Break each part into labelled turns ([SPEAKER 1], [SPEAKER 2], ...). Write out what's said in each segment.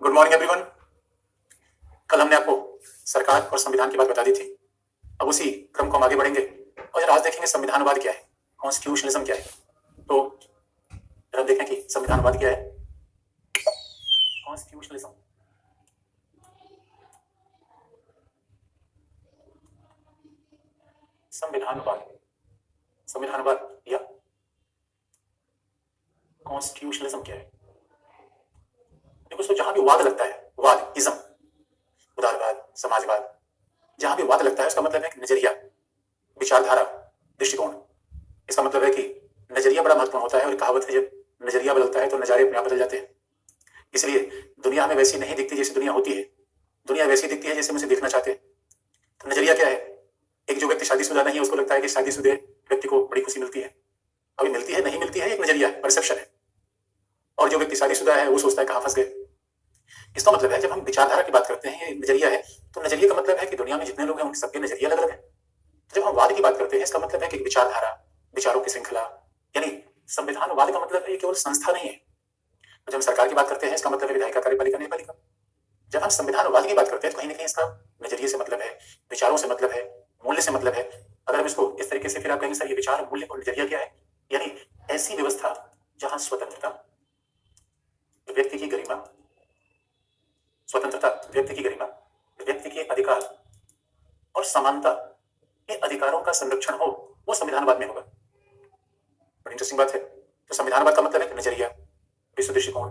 [SPEAKER 1] Good morning everyone. कल हमने आपको सरकार और संविधान की बात बता दी थी। अब उसी क्रम को हम आगे बढ़ेंगे और जरा आज देखेंगे संविधानवाद क्या है, कॉन्स्टिट्यूशनलिज्म क्या है। तो जरा देखें कि संविधानवाद क्या है, कॉन्स्टिट्यूशनलिज्म। संविधानवाद, संविधानवाद या कॉन्स्टिट्यूशनलिज्म क्या है। देखो इसको जहां भी वाद लगता है, वाद इज्म, उदारवाद, समाजवाद, जहां भी वाद लगता है उसका मतलब है कि नजरिया, विचारधारा, दृष्टिकोण। इसका मतलब है कि नजरिया बड़ा महत्वपूर्ण होता है और कहावत है जब नजरिया बदलता है तो नजारे अपने आप बदल जाते हैं। इसलिए दुनिया हमें वैसी नहीं दिखती जैसी दुनिया होती है, दुनिया वैसी दिखती है जैसे हम उसे देखना चाहते हैं। तो नजरिया क्या है? एक जो व्यक्ति शादीशुदा नहीं है उसको लगता है कि शादीशुदे व्यक्ति को बड़ी खुशी मिलती है। अभी मिलती है नहीं मिलती है एक नजरिया है, परसेप्शन है। और जो व्यक्ति शादीशुदा है वो सोचता है कहां फंस गए। इसका मतलब है जब हम विचारधारा की बात करते हैं, ये नजरिया है, तो नजरिए का मतलब है कि दुनिया में जितने लोग हैं उनके सबके नजरिया अलग अलग है। जब हम वाद की बात करते हैं इसका मतलब है कि विचारधारा, विचारों की श्रृंखला, यानी संविधानवाद का मतलब है केवल संस्था नहीं है। जब हम सरकार की बात करते हैं इसका मतलब है विधायिका, कार्यपालिका, न्यायपालिका। जब हम संविधानवाद की बात करते हैं तो कहीं ना कहीं इसका नजरिए से मतलब है, विचारों से मतलब है, मूल्य से मतलब है। अगर हम इसको इस तरीके से फिर आप कहेंगे सर ये विचार, मूल्य और नजरिया क्या है, यानी ऐसी व्यवस्था जहां स्वतंत्रता, व्यक्ति की गरिमा, स्वतंत्रता, व्यक्ति की गरिमा, व्यक्ति के अधिकार और समानता, ये अधिकारों का संरक्षण हो, वो संविधानवाद में होगा। बड़ी इंटरेस्टिंग बात है। तो संविधानवाद का मतलब है नजरिया, विश्व दृष्टिकोण,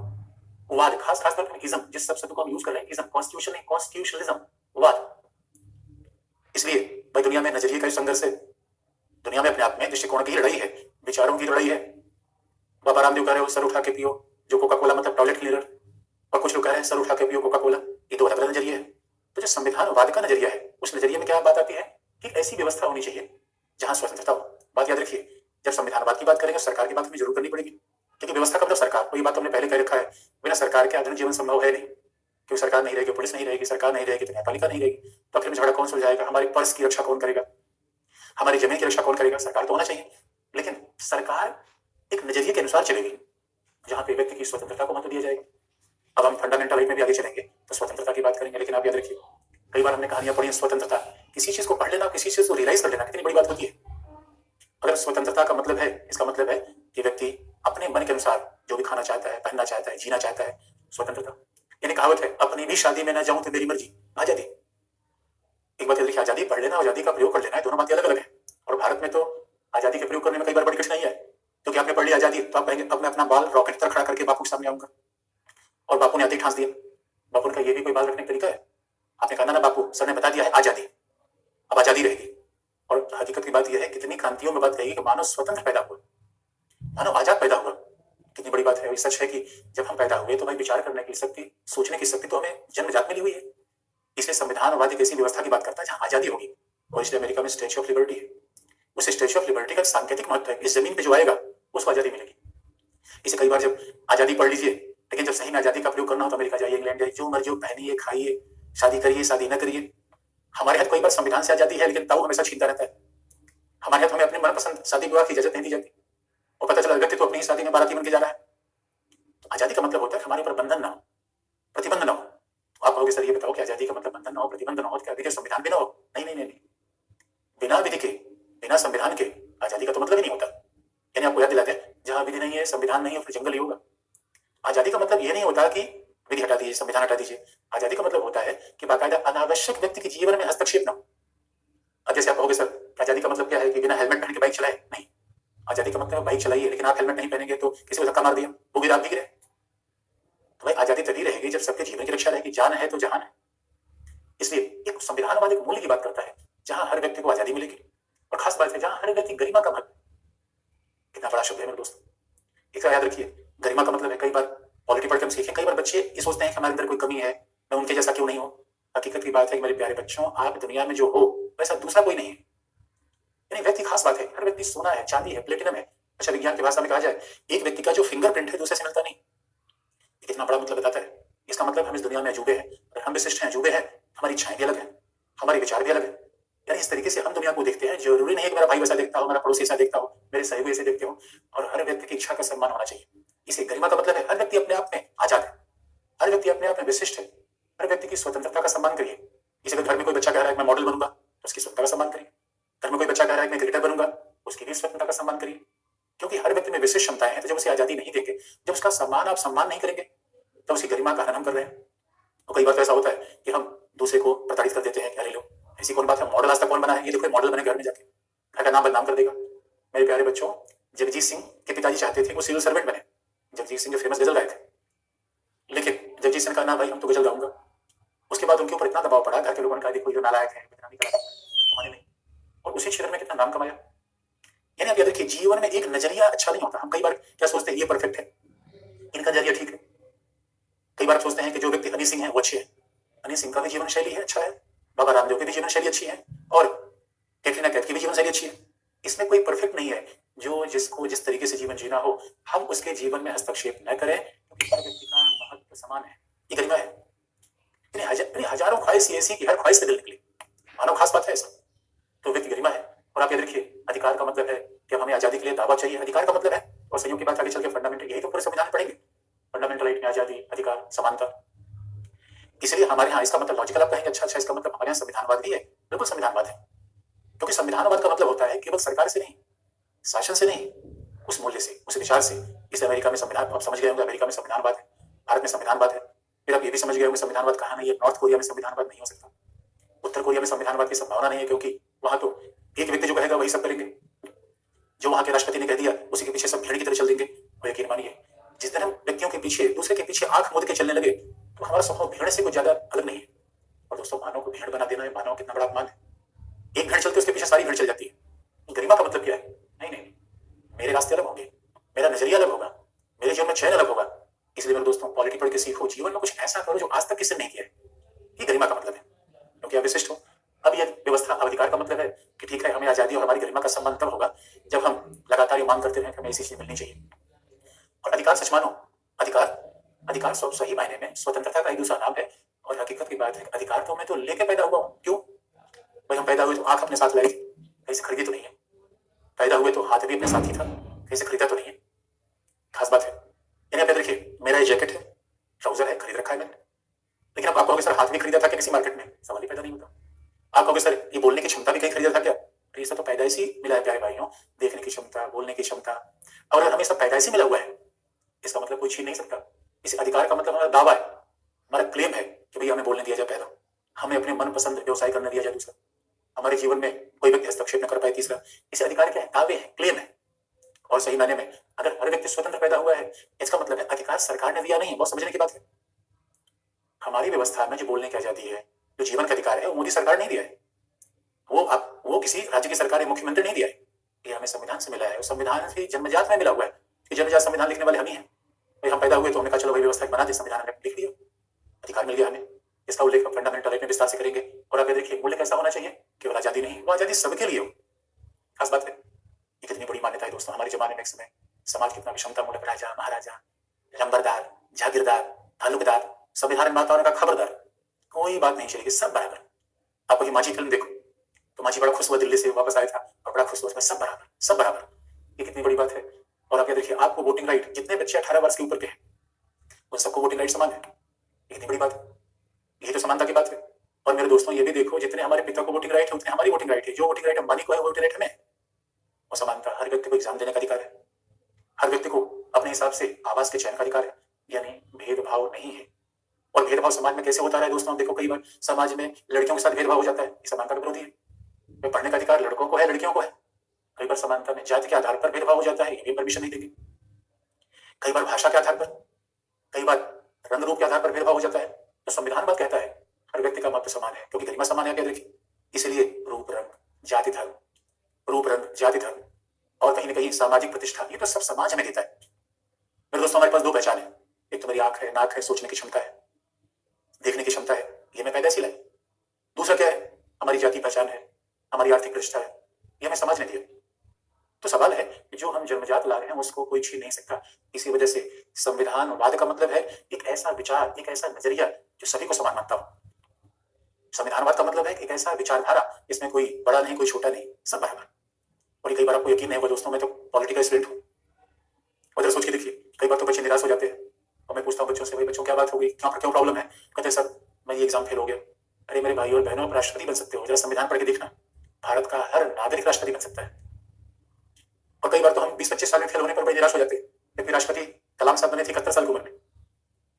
[SPEAKER 1] वाद, खास तौर पर इज्म, जिस सब शब्द को हम यूज कर रहे हैं, इज्म, कॉन्स्टिट्यूशन नहीं, कॉन्स्टिट्यूशनलिज्म, वाद। इसलिए भाई दुनिया में नजरिए का संघर्ष है, दुनिया में अपने आप में दृष्टिकोण की लड़ाई है, विचारों की लड़ाई है। बाबा रामदेव कह रहे हो सर उठा के पियो, जो कोका कोला मतलब टॉयलेट क्लीनर, और कुछ लोग कह रहे हैं सर उठा के पियो कोका कोला। ये दो अलग अलग नजरिए है। तो जो संविधानवाद का नजरिया है उस नजरिए में क्या बात आती है कि ऐसी व्यवस्था होनी चाहिए जहां स्वतंत्रता हो। बात याद रखिए, जब संविधानवाद की बात करेंगे सरकार की बात हमें जरूर करनी पड़ेगी, क्योंकि व्यवस्था का मतलब सरकार। तो ये बात हमने पहले कह रखा है, बिना सरकार के आधुनिक जीवन संभव है नहीं। क्योंकि सरकार नहीं रहेगी, पुलिस नहीं रहेगी, सरकार नहीं रहेगी तो न्यायपालिका नहीं रहेगी, तो आखिर में झगड़ा कौन सुलझाएगा? हमारे पर्स की रक्षा कौन करेगा? हमारी जमीन की रक्षा कौन करेगा? सरकार तो होना चाहिए। लेकिन सरकार एक नजरिए के अनुसार चलेगी जहां पे व्यक्ति की स्वतंत्रता को महत्व दिया जाएगा। अब हम फंडामेंटल राइट में भी आगे चलेंगे तो स्वतंत्रता की बात करेंगे। लेकिन आप याद रखिए, कई बार हमने कहानियां पढ़ी स्वतंत्रता, किसी चीज को पढ़ लेना, किसी चीज को रियलाइज कर लेना कितनी बड़ी बात होती है। अगर स्वतंत्रता का मतलब है, इसका मतलब है कि व्यक्ति अपने मन के अनुसार जो भी खाना चाहता है, पहनना चाहता है, जीना चाहता है, स्वतंत्रता। यानी कहावत है अपनी भी शादी में ना जाऊं तो मेरी मर्जी, आजादी। एक बात याद रखिए, आजादी पढ़ लेना, आजादी का प्रयोग कर लेना है, दोनों बातें अलग अलग है। और भारत में तो आजादी के प्रयोग करने में कई बार बड़ी कठिनाई है, क्योंकि आपने पढ़ लिया आजादी तो आप कहेंगे अब मैं अपना बाल रॉकेट तक खड़ा करके बापू के सामने आऊंगा। और बापू ने आते ही ठांस दिया। बापू का ये भी कोई बाल रखने का तरीका है? आपने कहा ना बापू, सर ने बता दिया है आजादी, अब आजादी रहेगी। और हकीकत की बात यह है, कितनी क्रांतियों में बात कही कि मानव स्वतंत्र पैदा हुआ, मानव आजाद पैदा हुआ। कितनी बड़ी बात है। सच है कि जब हम पैदा हुए तो भाई विचार करने की शक्ति, सोचने की शक्ति तो हमें जन्मजात मिली हुई है। इसलिए संविधानवाद एक ऐसी व्यवस्था की बात करता है जहां आजादी होगी। और इसलिए अमेरिका में स्टैच्यू ऑफ लिबर्टी है। उस स्टैच्यू ऑफ लिबर्टी का सांकेतिक महत्व है, इस जमीन पे जो आएगा उसको आजादी मिलेगी। इसे कई बार जब आजादी पढ़ लीजिए, लेकिन जब सही में आजादी का प्रयोग करना हो तो अमेरिका जाइए, इंग्लैंड जाइए, जो मर्जी हो पहनिए, खाइए, शादी करिए, शादी न करिए। हमारे हाथ कई बार संविधान से आजादी है, लेकिन ताऊ हमेशा छीनता रहता है। हमारे हाथ हमें अपने मनपसंद शादी विवाह की इजाजत नहीं दी जाती, और पता चला व्यक्ति तो अपनी ही शादी में बाराती बन के जा रहा है। तो आजादी का मतलब होता है हमारे ऊपर बंधन ना हो, प्रतिबंध ना हो। तो आप कहोगे सर ये बताओ कि आजादी का मतलब बंधन ना हो, प्रतिबंध ना हो, क्या विधि संविधान भी ना हो? नहीं नहीं नहीं, बिना विधि के, बिना संविधान के आजादी का तो मतलब ही नहीं होता। यानी आपको याद दिलाते हैं, जहां विधि नहीं है, संविधान नहीं है, फिर जंगल ही होगा। आजादी का मतलब ये नहीं होता कि विधि हटा दीजिए, संविधान हटा दीजिए। आजादी का मतलब होता है कि बाकायदा अनावश्यक व्यक्ति के जीवन में हस्तक्षेप ना हो। अब जैसे आप कहोगे सर आजादी का मतलब क्या है कि बिना हेलमेट पहन के बाइक चलाए? नहीं, आजादी का मतलब बाइक चलाइए, लेकिन आप हेलमेट नहीं पहनेंगे तो किसी को धक्का मार दिया, वो गिरा, आप भी गिरे। तो भाई आजादी तभी रहेगी जब सबके जीवन की रक्षा रहेगी। जान है तो जहान है। इसलिए एक संविधानवाद एक मूल्य की बात करता है जहां हर व्यक्ति को आजादी मिलेगी, और खास बात है जहां हर व्यक्ति गरिमा का महत्व। कितना बड़ा शब्द है मेरे दोस्त, इसका याद रखिए। गरिमा का मतलब है, कई बार पॉलिटी पढ़ के हम सीखें, कई बार बच्चे ये सोचते हैं कि हमारे अंदर कोई कमी है, मैं उनके जैसा क्यों नहीं हूं। हकीकत की बात है कि मेरे प्यारे बच्चों, आप दुनिया में जो हो वैसा दूसरा कोई नहीं है। यानी व्यक्ति खास बात है, हर व्यक्ति सोना है, चांदी है, प्लेटिनम है। अच्छा विज्ञान की भाषा में कहा जाए, एक व्यक्ति का जो फिंगरप्रिंट है दूसरे से मिलता नहीं। कितना बड़ा मतलब बताता है। इसका मतलब हम इस दुनिया में अजूबे हैं, और हम विशिष्ट हैं, अजूबे हैं। हमारी इच्छाएं भी अलग है, हमारे विचार भी अलग है। यानी इस तरीके से हम दुनिया को देखते हैं। जरूरी नहीं है कि मेरा भाई वैसा देखता हो, मेरा पड़ोसी ऐसा देखता हो, मेरे सहयोगी ऐसे देखते हो। और हर व्यक्ति की इच्छा का सम्मान होना चाहिए। इसे गरिमा का मतलब है हर व्यक्ति अपने आप में आजाद है, हर व्यक्ति अपने आप में विशिष्ट है। हर व्यक्ति की स्वतंत्रता का सम्मान करिए। किसी के घर में कोई बच्चा कह रहा है मैं मॉडल बनूंगा, तो उसकी स्वतंत्रता का सम्मान करिए। घर में कोई बच्चा कह रहा है मैं क्रिकेटर बनूंगा, उसकी भी स्वतंत्रता का सम्मान करिए। क्योंकि हर व्यक्ति में विशिष्ट क्षमताएं हैं, तो जब उसे आजादी नहीं देंगे, जब उसका सम्मान आप सम्मान नहीं करेंगे, तब उसकी गरिमा का हनन हम कर रहे हैं। तो कई बार तो ऐसा होता है कि हम दूसरे को प्रताड़ित कर देते हैं कि अरे लो ऐसी कौन बात है, मॉडल आज तक कौन बना है, ये देखो मॉडल बने घर में जाके घर का नाम बदनाम कर देगा। मेरे प्यारे बच्चों, जगजीत सिंह के पिताजी चाहते थे वो सिविल सर्वेंट बने। जगजीत सिंह जो फेमस गजल गाए थे, लेकिन जगजीत सिंह का नाम भाई हम तो गजल गाऊंगा। उसके बाद उनके ऊपर इतना दबाव पड़ा, घर के लोगों ने कहा देखो ये नालायक है, बदनामी करा, तो माने नहीं, और उसी क्षेत्र में कितना नाम कमाया। यानी आप याद रखिए, जीवन में एक नजरिया अच्छा नहीं होता। हम कई बार क्या सोचते हैं ये परफेक्ट है, इनका नजरिया ठीक है। कई बार सोचते हैं कि जो व्यक्ति हनी सिंह है वो अच्छे है, हनी सिंह का भी जीवन शैली है अच्छा है, बाबा रामदेव की भी जीवन शैली अच्छी है, और कैटरीना कैफ की भी जीवन शैली अच्छी है। इसमें कोई परफेक्ट नहीं है। जो जिसको जिस तरीके से जीवन जीना हो, हम उसके जीवन में हस्तक्षेप न करें, क्योंकि हर व्यक्ति का महत्व समान है। ये गरिमा है। हजारों ख्वाहिश ऐसी कि हर ख्वाहिश से दिल निकले, मानव खास बात है ऐसा, तो व्यक्ति गरिमा है। और आप याद रखिए, अधिकार का मतलब है कि हमें आजादी के लिए दावा चाहिए, अधिकार का मतलब है, और संयोग की बात आगे चल के फंडामेंटल, यही तो पूरे संविधान में पढ़ेंगे, फंडामेंटल राइट में आजादी, अधिकार, समानता। इसलिए हमारे यहाँ इसका मतलब लॉजिकल आप कहेंगे, अच्छा इसका मतलब हमारे यहाँ संविधानवाद भी है। बिल्कुल संविधानवाद है, क्योंकि संविधानवाद का मतलब होता है केवल सरकार से नहीं, शासन से नहीं, उस मूल्य से, उस विचार से। इस अमेरिका में संविधान, आप समझ गए होंगे अमेरिका में संविधानवाद है, भारत में संविधानवाद है। फिर आप ये भी समझ गए होंगे संविधानवाद कहाँ नहीं है, नॉर्थ कोरिया में संविधानवाद नहीं हो सकता, उत्तर कोरिया में संविधानवाद की संभावना नहीं है, क्योंकि वहां तो एक व्यक्ति जो कहेगा वही सब करेंगे, जो वहां के राष्ट्रपति ने कह दिया उसी के पीछे सब भेड़ की तरह चल देंगे। और यकीन मानिए, जिस दिन हम व्यक्तियों के पीछे, दूसरे के पीछे आंख मूंद के चलने लगे, तो हमारा स्वभाव भेड़ से कुछ ज्यादा अलग नहीं है। और दोस्तों, मानव को भेड़ बना देना है, मानव कितना बड़ा अपमान है। एक भेड़ चलती है उसके पीछे सारी भेड़ चल जाती है। गरिमा का मतलब क्या है? नहीं नहीं, मेरे रास्ते अलग होंगे, मेरा नजरिया अलग होगा, मेरे जीवन में चयन अलग होगा। इसलिए मेरे दोस्तों, पॉलिटी पढ़ के सीखो, जीवन में कुछ ऐसा करो जो आज तक किसी ने नहीं किया है। ये गरिमा का मतलब है, क्योंकि आप विशिष्ट हो। अब यह व्यवस्था, अधिकार का मतलब है कि ठीक है, हमें आजादी और हमारी गरिमा का सम्मान तब होगा जब हम लगातार ये मांग करते रहें कि हमें ऐसी चीज मिलनी चाहिए। और अधिकार सच मानो, अधिकार अधिकार सब सही मायने में स्वतंत्रता का एक दूसरा नाम है। और हकीकत की बात है, अधिकार तो मैं तो लेके पैदा हुआ हूँ। क्यों भाई? हम पैदा हुए तो आंख अपने साथ लाई थी, कहीं से खरीदी तो नहीं है। पैदा हुए तो हाथ भी अपने साथ ही था, कहीं से खरीदा तो नहीं है। खास बात है। यानी आप याद रखिए, मेरा ये जैकेट है, ट्राउजर है, खरीद रखा है मैंने। लेकिन आप कहोगे सर हाथ भी खरीदा था क्या किसी मार्केट में? सवाल ही पैदा नहीं होता। आप कहोगे सर ये बोलने की क्षमता भी कहीं खरीदा था क्या? तो ये सब तो पैदाइशी मिला है प्यारे भाइयों, देखने की क्षमता, बोलने की क्षमता। और अगर हमें सब पैदाइशी मिला हुआ है, इसका मतलब कोई छीन नहीं सकता। इस अधिकार का मतलब हमारा दावा है, हमारा क्लेम है कि भैया हमें बोलने दिया जाए पहला, हमें अपने मनपसंद व्यवसाय करने दिया जाए दूसरा, हमारे जीवन में कोई व्यक्ति हस्तक्षेप न कर पाए तीसरा। इसे अधिकार क्या है? दावे है, क्लेम है। और सही मायने में अगर हर व्यक्ति स्वतंत्र पैदा हुआ है, इसका मतलब है अधिकार सरकार ने दिया नहीं है। बहुत समझने की बात है। हमारी व्यवस्था में जो बोलने की आजादी है, जो जीवन का अधिकार है, वो मोदी सरकार नहीं दिया है, वो किसी राज्य की सरकार या मुख्यमंत्री नहीं दिया है। ये हमें संविधान से मिला है, संविधान से जन्मजात में मिला हुआ है कि जन्मजात संविधान लिखने वाले हम ही हैं। भाई हम पैदा हुए तो हमने कहा चलो भाई व्यवस्था बना दी, संविधान ने लिख दिया, अधिकार मिल गया हमें। इसका उल्लेख हम फंडामेंटल राइट में विस्तार से करेंगे। और आप देखिए, मूल्य कैसा होना चाहिए? केवल आजादी नहीं, वो आजादी सबके लिए हो। खास बात है, ये कितनी बड़ी मान्यता है दोस्तों। हमारे जमाने में एक समय समाज कितना विषमता मूल्य, राजा महाराजा, लंबरदार, जागीरदार, ताल्लुकदार, संविधान निर्माताओं ने कहा खबरदार, कोई बात नहीं चलेगी, सब बराबर। आप वही माझी फिल्म देखो तो माझी बड़ा खुश हुआ, दिल्ली से वापस आया था और बड़ा खुश हुआ, सब बराबर, सब बराबर। ये कितनी बड़ी बात है। और आप ये देखिए, आपको वोटिंग राइट, जितने बच्चे 18 वर्ष के ऊपर के हैं उन सबको वोटिंग राइट समान है। ये कितनी बड़ी बात है, ये तो समानता की बात है। और मेरे दोस्तों, ये भी देखो, जितने हमारे पिता को वोटिंग राइट है उतने हमारी वोटिंग राइट है। जो वोटिंग राइट अंबानी को है वो वोटिंग राइट हमें। और समानता, हर व्यक्ति को एग्जाम देने का अधिकार है, हर व्यक्ति को अपने हिसाब से आवास के चयन का अधिकार है। यानी भेदभाव नहीं है। और भेदभाव समाज में कैसे होता रहा है दोस्तों? देखो, कई बार समाज में लड़कियों के साथ भेदभाव हो जाता है, ये समानता का विरोधी है। पढ़ने का अधिकार लड़कों को है, लड़कियों को है। कई बार समानता में जाति के आधार पर भेदभाव हो जाता है, ये भी परमिशन नहीं देंगे। कई बार भाषा के आधार पर, कई बार रंग रूप के आधार पर भेदभाव हो जाता है। तो संविधान बात कहता है हर व्यक्ति का महत्व समान है, क्योंकि गरिमा समान है। क्या देखिए, इसलिए रूप रंग जाति धर्म, रूप रंग जाति धर्म और कहीं ना कहीं सामाजिक प्रतिष्ठा, ये तो सब समाज हमें देता है। मेरे दोस्तों, हमारे पास दो पहचान है। एक तो मेरी आंख है, नाक है, सोचने की क्षमता है, देखने की क्षमता है, ये मैं पैदा से लाई। दूसरा क्या है? हमारी जाति पहचान है, हमारी आर्थिक प्रतिष्ठा है, ये हमें समाज ने दिया। तो सवाल है कि जो हम जन्मजात ला रहे हैं उसको कोई छीन नहीं सकता। इसी वजह से संविधानवाद का मतलब है एक ऐसा विचार, एक ऐसा नजरिया जो सभी को समान मानता हो। संविधानवाद का मतलब है एक ऐसा विचारधारा जिसमें कोई बड़ा नहीं, कोई छोटा नहीं, सब बराबर। और कई बार आपको यकीन नहीं होगा दोस्तों, मैं तो पॉलिटिकल स्टूडेंट हूँ। उधर सोच के देखिए, कई बार तो बच्चे निराश हो जाते हैं और मैं पूछता हूँ बच्चों से, भाई बच्चों क्या बात हो गई, क्यों प्रॉब्लम है? कहते सर मैं ये एग्जाम फेल हो गया। अरे मेरे भाई और बहनों, आप राष्ट्रपति बन सकते हो, जरा संविधान पढ़ के देखना, भारत का हर नागरिक राष्ट्रपति बन सकता है। और कई बार तो हम 20-25 साल में फेल होने पर बड़े निराश हो जाते हैं, जबकि राष्ट्रपति कलाम साहब बने थे 71 साल की उम्र में।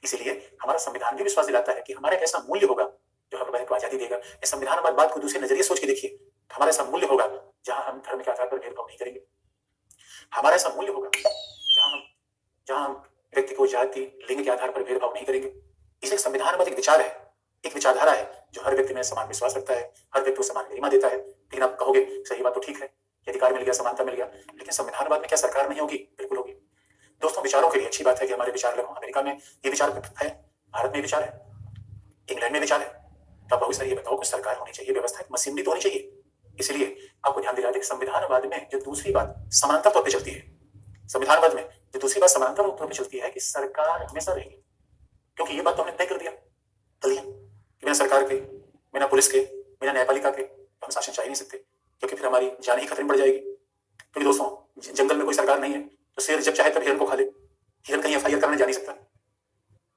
[SPEAKER 1] इसीलिए हमारा संविधान भी विश्वास दिलाता है कि हमारा एक ऐसा मूल्य होगा जो हमें को आजादी देगा। इस संविधान बात को दूसरे नजरिए सोच के देखिए, हमारा ऐसा मूल्य होगा जहां हम धर्म के आधार पर भेदभाव नहीं करेंगे। हमारा ऐसा मूल्य होगा जहां हम व्यक्ति को जाति लिंग के आधार पर भेदभाव नहीं करेंगे। इसे संविधान एक विचार है, एक विचारधारा है जो हर व्यक्ति में समान विश्वास रखता है, हर व्यक्ति को समान गरिमा देता है। लेकिन आप कहोगे सही बात तो ठीक है, अधिकार मिल गया, समानता मिल गया, लेकिन संविधानवाद में क्या सरकार नहीं होगी? बिल्कुल होगी। दोस्तों विचारों के लिए अच्छी बात है कि हमारे विचार अलग हों। अमेरिका में ये विचार है, भारत में विचार है, इंग्लैंड में विचार है। तो बहुत सारी ये बताओ कुछ सरकार होनी चाहिए, व्यवस्था मशीनरी तो होनी चाहिए। इसलिए आपको ध्यान दिला दें कि संविधानवाद में जो दूसरी बात समानता तौर पर चलती है, संविधानवाद में जो दूसरी बात समानता तौर पर चलती है कि सरकार हमेशा रहेगी। क्योंकि ये बात तो हमने तय कर दिया कि बिना सरकार के, बिना पुलिस के, बिना न्यायपालिका के हम शासन चाह ही नहीं सकते, क्योंकि फिर हमारी जान ही खतरे में पड़ जाएगी। क्योंकि दोस्तों जंगल में कोई सरकार नहीं है तो शेर जब चाहे तब हिरन को खा ले, हिरन कहीं एफआईआर करने जा नहीं सकता,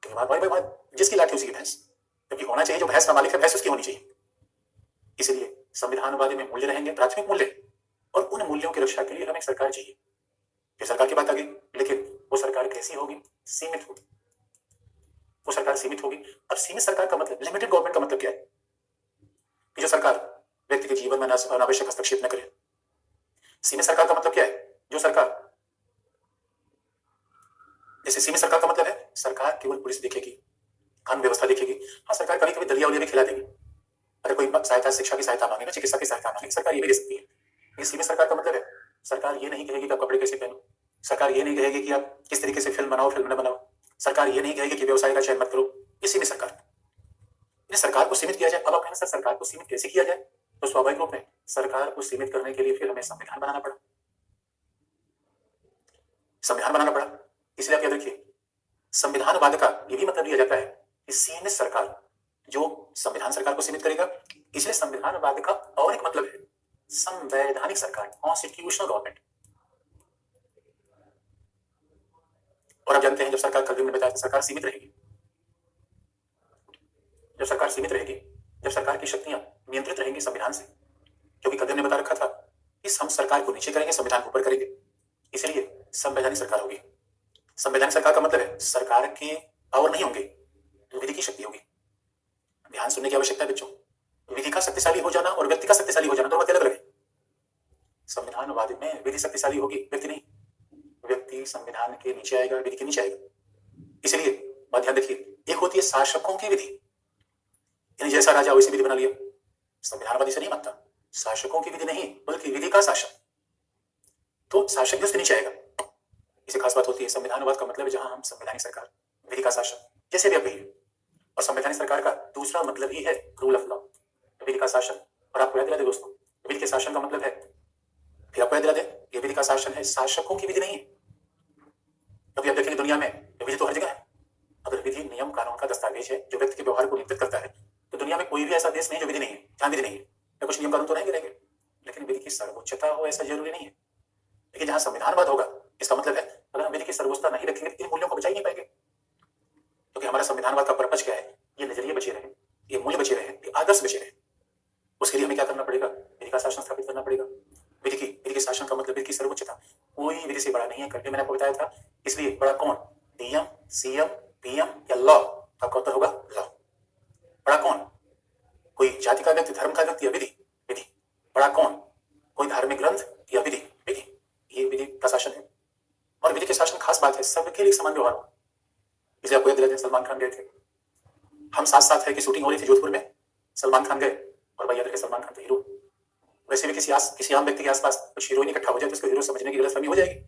[SPEAKER 1] क्योंकि जिसकी लाठी उसी की भैंस। क्योंकि होना चाहिए जो भैंस का मालिक है, भैंस उसकी होनी चाहिए। इसलिए संविधानवादी में मूल्य रहेंगे, प्राथमिक मूल्य, और उन मूल्यों की रक्षा के लिए हमें सरकार चाहिए। फिर सरकार की बात आ गई, लेकिन वो सरकार कैसी होगी? सीमित होगी। वो सरकार सीमित होगी। अब सीमित सरकार का मतलब, लिमिटेड गवर्नमेंट का मतलब क्या है? कि जो सरकार व्यक्ति के जीवन में अनावश्यक हस्तक्षेप न करे। सीमित सरकार का मतलब क्या है? जो सरकार, जैसे सीमित सरकार का मतलब है सरकार केवल पुलिस देखेगी, कानून व्यवस्था देखेगी। हाँ, सरकार कभी कभी दलिया उलिया भी खिला देगी। अगर कोई सहायता, शिक्षा की सहायता मांगे ना, चिकित्सा की सहायता मांगे, सरकार ये भी दे सकती है। लेकिन सीमित सरकार का मतलब है सरकार ये नहीं कहेगी कि आप कपड़े कैसे पहनो, सरकार ये नहीं कहेगी कि आप किस तरीके से फिल्म बनाओ, फिल्म न बनाओ, सरकार ये नहीं कहेगी कि व्यवसाय का चयन मत करो। ये सीमित सरकार, सरकार को सीमित किया जाए। अब आप कहें सर सरकार को सीमित कैसे किया जाए? तो स्वाभाविक रूप में सरकार को सीमित करने के लिए फिर हमें संविधान बनाना पड़ा, संविधान बनाना पड़ा। इसलिए आप याद रखिए, संविधानवाद का ये भी मतलब लिया जाता है कि सीमित सरकार, जो संविधान सरकार को सीमित करेगा। इसलिए संविधानवाद का और एक मतलब है संवैधानिक सरकार, कॉन्स्टिट्यूशनल गवर्नमेंट। और आप जानते हैं जब सरकार, कल भी मैंने बताया, सरकार सीमित रहेगी, जब सरकार सीमित रहेगी, जब सरकार की शक्तियां नियंत्रित रहेंगी संविधान से। क्योंकि कदम ने बता रखा था कि हम सरकार को नीचे करेंगे, संविधान को ऊपर करेंगे। इसलिए संवैधानिक सरकार होगी। संवैधानिक सरकार का मतलब है सरकार के पावर नहीं होंगे, विधि की शक्ति होगी। ध्यान सुनने की आवश्यकता है बच्चों। विधि का शक्तिशाली हो जाना और व्यक्ति का शक्तिशाली हो जाना दो बातें अलग अलग है। संविधानवाद में विधि शक्तिशाली होगी, व्यक्ति नहीं। व्यक्ति संविधान के नीचे आएगा, विधि के नीचे आएगा। इसलिए बात ध्यान रखिए, एक होती है शासकों की विधि, यानी जैसा राजा वैसी विधि बना लिया। संविधानवादी से नहीं मानता, शासकों की विधि नहीं बल्कि विधि का शासन। तो शासक भी उसके नीचे आएगा। इसे खास बात होती है, संविधानवाद का मतलब है जहां हम संवैधानिक सरकार, विधि का शासन, जैसे भी आप कहिए। और संवैधानिक सरकार का दूसरा मतलब ही है रूल ऑफ लॉ, विधि का शासन। और आपको याद दिला दे दोस्तों, विधि के शासन का मतलब है, फिर आपको याद दिला दे, ये विधि का शासन है, शासकों की विधि नहीं है। अभी आप देखेंगे दुनिया में विधि तो हर जगह है। अगर विधि नियम कानून का दस्तावेज है जो व्यक्ति के व्यवहार को नियंत्रित करता है, तो दुनिया में कोई भी ऐसा देश नहीं जो विधि नहीं है, जहां विधि नहीं है। या कुछ नियम कानून तो रहेंगे, लेकिन विधि की सर्वोच्चता हो ऐसा जरूरी नहीं है। लेकिन जहां संविधानवाद होगा, इसका मतलब है अगर हम विधि की सर्वोच्चता नहीं रखेंगे तो इन मूल्यों को बचा ही नहीं पाएंगे। क्योंकि हमारा संविधानवाद का पर्पज क्या है? ये नजरिए बचे रहे, ये मूल्य बचे रहे, ये आदर्श बचे रहे। उसके लिए हमें क्या करना पड़ेगा? विधि का शासन स्थापित करना पड़ेगा। विधि के शासन का मतलब विधि की सर्वोच्चता। कोई विधि से बड़ा नहीं है, कल भी मैंने आपको बताया था। इसलिए बड़ा कौन? डीएम, सीएम, पीएम या लॉ? आपका उत्तर होगा लॉ। बड़ा कौन? कोई जाति का व्यक्ति, धर्म का व्यक्ति या विधि? विधि। बड़ा कौन? कोई धार्मिक ग्रंथ या विधि? विधि। ये विधि का शासन है। और विधि के शासन खास बात है सबके लिए समान व्यवहार हो। इसलिए आपको याद दिलाते हैं, सलमान खान गए थे, हम साथ साथ है कि शूटिंग हो रही थी जोधपुर में, सलमान खान गए और भाई याद रखे सलमान खान तो हीरो। वैसे भी किसी आम व्यक्ति के आसपास कुछ हीरोइन इकट्ठा हो जाए तो उसको हीरो समझने की गलतफहमी हो जाएगी,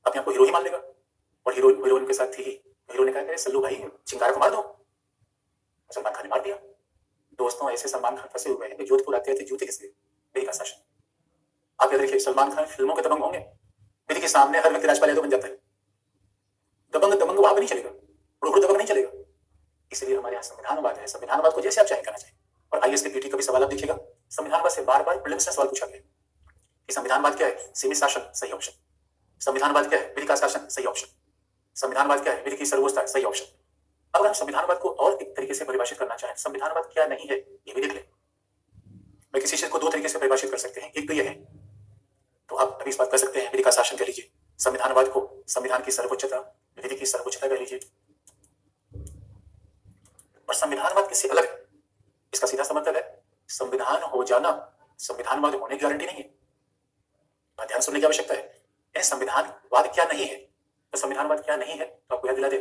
[SPEAKER 1] अपने आप को हीरो ही मान लेगा। और हीरोइन के साथ थी ही, हीरो ने कहा सल्लू भाई चिंगार को मार दो, सलमान खान ने मार दिया। दोस्तों ऐसे सलमान खान फंसे हुए हैं कि जोधपुर आते थे जूते किसलिए? विधि का शासन। आप याद रखिए, सलमान खान फिल्मों के दबंग होंगे, विधि के सामने हर व्यक्ति राजपाल यादव बन जाता है। दबंग वहां पर नहीं चलेगा, दबंग नहीं चलेगा। इसलिए हमारे यहाँ संविधानवाद है। संविधानवाद को जैसे आप चाहे करना चाहिए। और आईएएस के पीटी का भी सवाल आप देखिएगा, संविधानवाद से बार बार प्रीलिम्स में सवाल पूछा गया कि संविधानवाद क्या है? सीमित शासन, सही ऑप्शन। संविधानवाद क्या है? विधि का शासन, सही ऑप्शन। संविधानवाद क्या है? विधि की सर्वोच्चता, सही ऑप्शन। अब अगर हम संविधानवाद को और एक तरीके से परिभाषित करना चाहें, संविधानवाद क्या नहीं है ये भी देख लें। मैं किसी चीज को दो तरीके से परिभाषित कर सकते हैं, एक तो यह है, तो आप अभी इस बात कर सकते हैं विधि का शासन कह लीजिए, संविधानवाद को संविधान की सर्वोच्चता, विधि की सर्वोच्चता कह लीजिए। और संविधानवाद किससे अलग है? इसका सीधा सा मतलब है संविधान हो जाना संविधानवाद होने की गारंटी नहीं है। बात ध्यान सुनने की आवश्यकता है। संविधानवाद क्या नहीं है, तो संविधानवाद क्या नहीं है तो आपको याद दिला दे।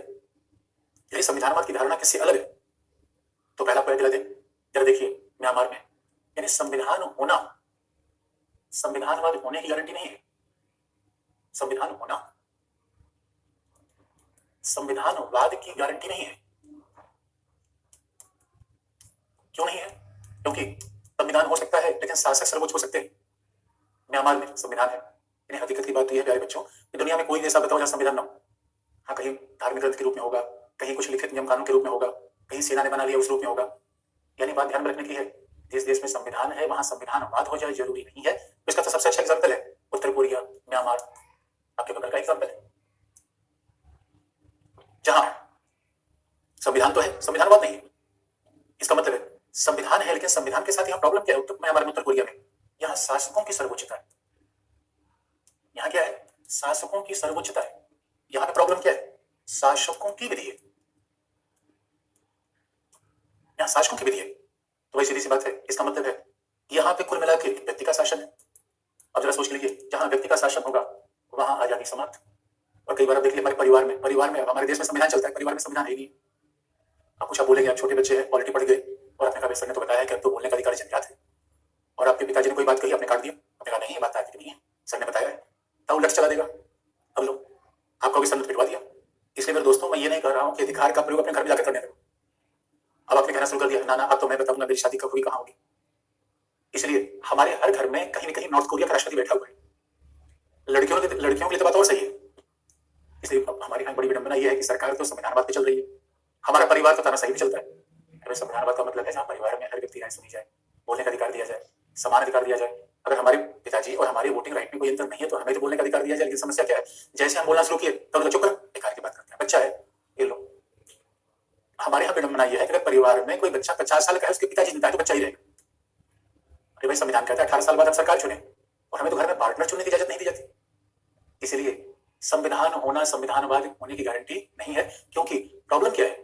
[SPEAKER 1] यदि संविधानवाद की धारणा किससे अलग है तो पहला आपको याद दिला दे। जरा देखिए म्यांमार में, यानी संविधान होना संविधानवाद होने की गारंटी नहीं है। संविधान होना संविधानवाद की गारंटी नहीं है। क्यों नहीं है? क्योंकि संविधान हो सकता है लेकिन शासक सर्वोच्च हो सकते हैं। म्यांमार में संविधान है। यानी हकीकत की बात यह है प्यारे बच्चों कि दुनिया में कोई ऐसा बताओ जहां संविधान ना हो। हाँ, कहीं धार्मिक ग्रंथ के रूप में होगा, कहीं कुछ लिखित नियम कानून के रूप में होगा, कहीं सेना ने बना लिया उस रूप में होगा। यानी बात ध्यान में रखने की है, जिस देश में संविधान है वहां संविधानवाद हो जाए जरूरी नहीं है। इसका तो सबसे अच्छा एग्जाम्पल है उत्तर कोरिया, म्यांमार, आपके बगल का एग्जाम्पल है, जहां संविधान तो है, संविधानवाद नहीं है। इसका मतलब है संविधान है लेकिन संविधान के साथ यहाँ प्रॉब्लम क्या है? म्यांमार में, उत्तर कोरिया में, यहाँ शासकों की सर्वोच्चता है। यहाँ क्या है? शासकों की सर्वोच्चता है। यहाँ पे प्रॉब्लम क्या है? शासकों की विधि है। यहाँ शासकों की विधि है, तो वही सीधी सी बात है। इसका मतलब है यहाँ पे कुल मिला के व्यक्ति का शासन है। अब जरा सोच लीजिए, जहां व्यक्ति का शासन होगा वहां आजादी समाप्त। और कई बार आप देख लीजिए हमारे परिवार में अब हमारे देश में संविधान चलता है, परिवार में संविधान है ही नहीं। आप कुछ आप बोलेंगे, आप छोटे बच्चे हैं, पॉलिटी पढ़ गए और आपने कहा सर ने तो बताया कि अब तो बोलने का अधिकार जन्मजात है, और आपके पिताजी ने कोई बात कही, आपने काट दिया, आपने कहा नहीं ये बात आज नहीं है, सर ने बताया है, तब लट चला देगा। अब लो आपको भी सर पिटवा दिया। इसलिए मेरे दोस्तों मैं ये नहीं कह रहा हूँ कि अधिकार का प्रयोग अपने घर में जाकर करने दो। अब आपने कहना शुरू कर दिया ना ना अब तो मैं बताऊंगा मेरी शादी कब हुई, कहाँ होगी। इसलिए हमारे हर घर में कहीं न कहीं नॉर्थ कोरिया का राष्ट्रपति बैठा हुआ है। लड़कियों के लिए तो बात और सही है। इसलिए हमारे यहाँ बड़ी विडंबना यह है कि सरकार तो संविधानवाद पे चल रही है, हमारा परिवार तो तानाशाही भी चलता है। संविधानवाद का मतलब है जहाँ परिवार में हर व्यक्ति राय सुनी जाए, बोलने का अधिकार दिया जाए, समान अधिकार दिया जाए। अगर हमारे पिताजी और हमारे वोटिंग राइट में कोई अंतर नहीं है तो हमें तो बोलने का अधिकार दिया जाए। लेकिन समस्या क्या है? जैसे हम बोलना शुरू किए तब चुप कर, बेकार की बात करते हैं, बच्चा है ये लो। हमारे यहाँ विडंबना यह है कि अगर परिवार में कोई बच्चा 50 साल का है, उसके पिताजी जिंदा है तो बच्चा ही रहेगा। अरे भाई संविधान कहता है 18 साल बाद हम सरकार चुने, और हमें तो घर में पार्टनर चुनने की इजाजत नहीं दी जाती। इसलिए संविधान होना संविधानवाद होने की गारंटी नहीं है। क्योंकि प्रॉब्लम क्या है?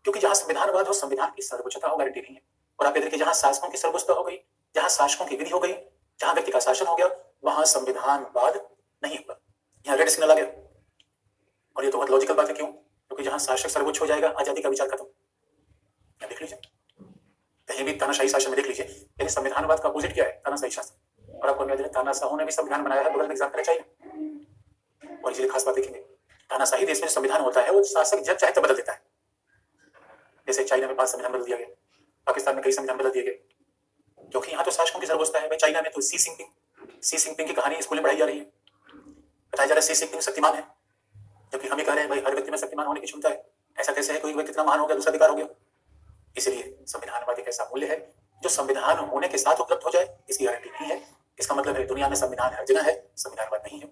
[SPEAKER 1] क्योंकि जहां संविधानवाद हो, संविधान की सर्वोच्चता हो, गारंटी नहीं है। और आप देखिए जहां शासकों की सर्वोच्चता हो गई, जहां शासकों की विधि हो गई, जहां व्यक्ति का शासन हो गया, वहां संविधानवाद नहीं हुआ। यहाँ रेड सिग्नल आ गया। और ये तो बहुत लॉजिकल बात है। क्यों? क्योंकि जहां शासक सर्वोच्च हो जाएगा आजादी का विचार खत्म। देख लीजिए कहीं भी तानाशाही शासन में देख लीजिए, यानी संविधानवाद का अपोजिट क्या है? तानाशाही शासन। और आपको याद है तानाशाहों ने भी संविधान बनाया है, बगल में एग्जाम चाहिए। और इसलिए खास बात देखेंगे, तानाशाही देश में संविधान होता है वो शासक जब चाहे तब बदल देता है। जैसे चाइना में 5 संविधान बदल दिया गया, पाकिस्तान में कई संविधान बदल दिए गए, क्योंकि यहाँ तो शासकों की सर्वोच्चता है। चाइना में तो सी जिनपिंग की कहानी स्कूल में पढ़ाई जा रही है, बताया जा रहा है सी जिनपिंग शक्तिमान है, जबकि हम ये कह रहे हैं भाई हर व्यक्ति में शक्तिमान होने की क्षमता है। ऐसा कैसे है? कोई व्यक्ति कितना महान हो गया, दूसरा अधिकार हो गया। इसलिए संविधानवाद एक ऐसा मूल्य है जो संविधान होने के साथ उपलब्ध हो जाए, इसकी गारंटी नहीं है। इसका मतलब है दुनिया में संविधान हर जगह है, संविधानवाद नहीं है।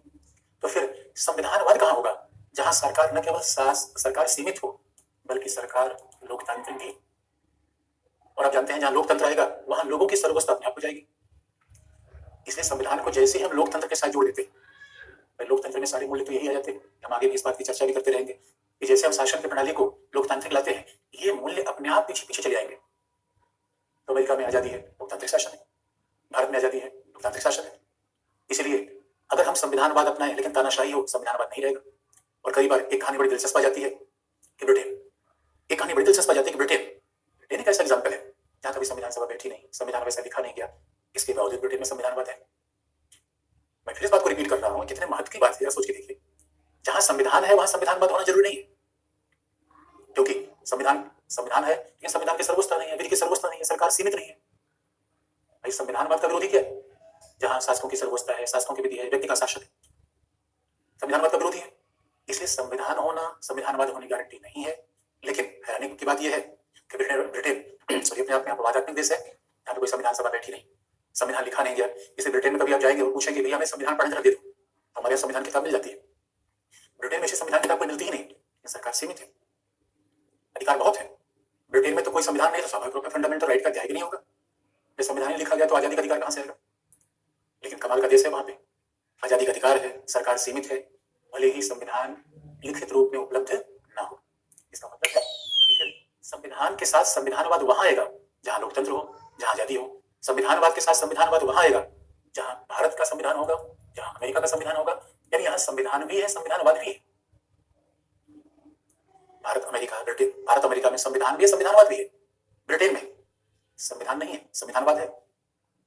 [SPEAKER 1] तो फिर संविधानवाद कहाँ होगा? जहां सरकार न केवल सरकार सीमित हो, बल्कि सरकार लोकतांत्रिक भी। और आप जानते हैं जहां लोकतंत्र आएगा वहां लोगों की सर्वोच्चता अपने आप हो जाएगी। इसलिए संविधान को जैसे हम लोकतंत्र के साथ जोड़ देते हैं, लोकतंत्र में सारे मूल्य तो यही आ जाते हैं। हम आगे भी इस बात की चर्चा भी करते रहेंगे कि जैसे हम शासन की प्रणाली को लोकतांत्रिक लाते हैं, ये मूल्य अपने आप पीछे पीछे चले आएंगे। तो अमेरिका में आजादी है, लोकतांत्रिक शासन है। भारत में आजादी है, लोकतांत्रिक शासन है। इसलिए अगर हम संविधानवाद अपनाएं लेकिन तानाशाही हो, संविधानवाद नहीं रहेगा। और कई बार एक कहानी बड़ी दिलचस्प आ जाती है कि ब्रिटेन एक ऐसा एग्जाम्पल है जहां कभी संविधान सभा बैठी नहीं, संविधान वैसा लिखा नहीं गया, इसके बावजूद ब्रिटेन में संविधानवाद है। मैं फिर इस बात को रिपीट कर रहा हूं, कितने महत्व की बात है, सोच के देखिए। जहां संविधान है वहां संविधानवाद होना जरूरी नहीं है, क्योंकि संविधान है लेकिन संविधान की सर्वोच्चता नहीं है, विधि की सर्वोच्चता नहीं है, सरकार सीमित नहीं है। भाई संविधानवाद का विरोधी क्या है? जहां शासकों की सर्वोच्चता है, शासकों की विधि है, व्यक्ति का शासक है, संविधानवाद का विरोधी है। इसलिए संविधान होना संविधानवाद होने की गारंटी नहीं है। लेकिन हैरानी की बात यह है कि ब्रिटेन सॉरी अपने आप में अपवादात्मक देश है, जहां पे कोई संविधान सभा बैठी नहीं, संविधान लिखा नहीं गया। इसलिए ब्रिटेन में कभी आप जाएंगे और पूछेंगे भैया हमें संविधान पढ़ने दे दो, हमारे संविधान किताब मिल जाती है। ब्रिटेन में ऐसी संविधान किताब कोई मिलती ही नहीं। लेकिन सरकार सीमित है, अधिकार बहुत है। ब्रिटेन में तो कोई संविधान नहीं, तो स्वाभाविक रूप में फंडामेंटल राइट का अध्याय भी नहीं होगा। जब संविधान ही लिखा गया तो आजादी का अधिकार कहां से आएगा? लेकिन कमाल का देश है, वहां पे आजादी का अधिकार है, सरकार सीमित है, भले ही संविधान लिखित रूप में उपलब्ध ना हो। इसका मतलब है कि संविधान के साथ संविधानवाद वहां आएगा जहां लोकतंत्र हो, जहां आजादी हो। संविधानवाद के साथ संविधानवाद वहां आएगा जहां भारत का संविधान होगा, जहां अमेरिका का संविधान होगा। यानी यहां संविधान भी है, संविधानवाद भी है। भारत अमेरिका में संविधान भी है, संविधानवाद भी है। ब्रिटेन में संविधान नहीं है, संविधानवाद है,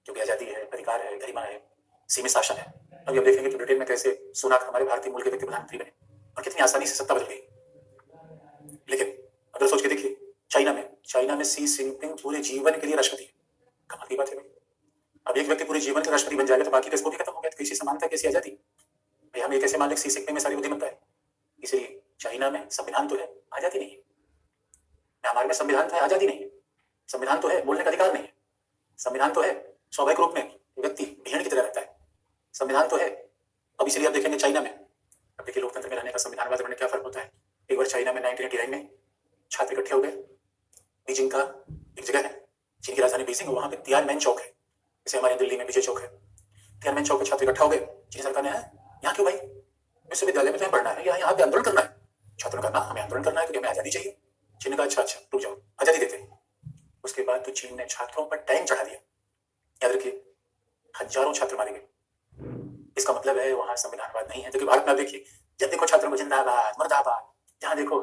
[SPEAKER 1] क्योंकि आजादी है, अधिकार है, गरिमा है, सीमित शासन है। अभी अब देखेंगे कि ब्रिटेन में कैसे सुनाक हमारे भारतीय मूल के व्यक्ति प्रधानमंत्री बने और कितनी आसानी से सत्ता बदल गई। लेकिन अगर सोच के देखिए, चाइना में सी जिनपिंग पूरे जीवन के लिए राष्ट्रपति है। कमाल की बात है भाई। अब एक व्यक्ति पूरे जीवन का राष्ट्रपति बन जाएगा तो बाकी देश को भी खत्म हो गया, तो कैसी समानता, कैसी आजादी भाई। हम ये कैसे मान लें सी जिनपिंग में सारी बुद्धिमत्ता है? इसलिए चाइना में संविधान तो है, आजादी नहीं है। हमारे में संविधान तो है, आजादी नहीं है। संविधान तो है, बोलने का अधिकार नहीं है। संविधान तो है, स्वाभाविक रूप में व्यक्ति भेड़ की तरह रहता है। संविधान तो है। अब इसलिए आप देखेंगे चाइना में, अब देखिए लोकतंत्र में रहने का संविधानवाद में क्या फर्क होता है। एक बार चाइना में 1989 में छात्र इकट्ठे हो गए। बीजिंग का एक जगह है, चीन की राजधानी बीजिंग, वहां पे तियानमेन चौक है, जैसे हमारे दिल्ली में विजय चौक है। तियानमेन चौक पे छात्र इकट्ठा हो गए। चीन सरकार ने यहाँ क्यों भाई, विश्वविद्यालय में तुम्हें पढ़ना है, यहाँ पे आंदोलन करना है। छात्रों का हमें आंदोलन करना है क्योंकि हमें आजादी चाहिए। चीन ने कहा अच्छा रुक जाओ, आजादी देते हैं। उसके बाद तो चीन ने छात्रों पर टैंक चढ़ा दिया। याद रखिए, हजारों छात्र मारे गए। इसका मतलब है वहां संविधानवाद नहीं है। क्योंकि भारत में देखिए, जब देखो छात्रों को जिंदाबाद मुर्दाबाद, जहां देखो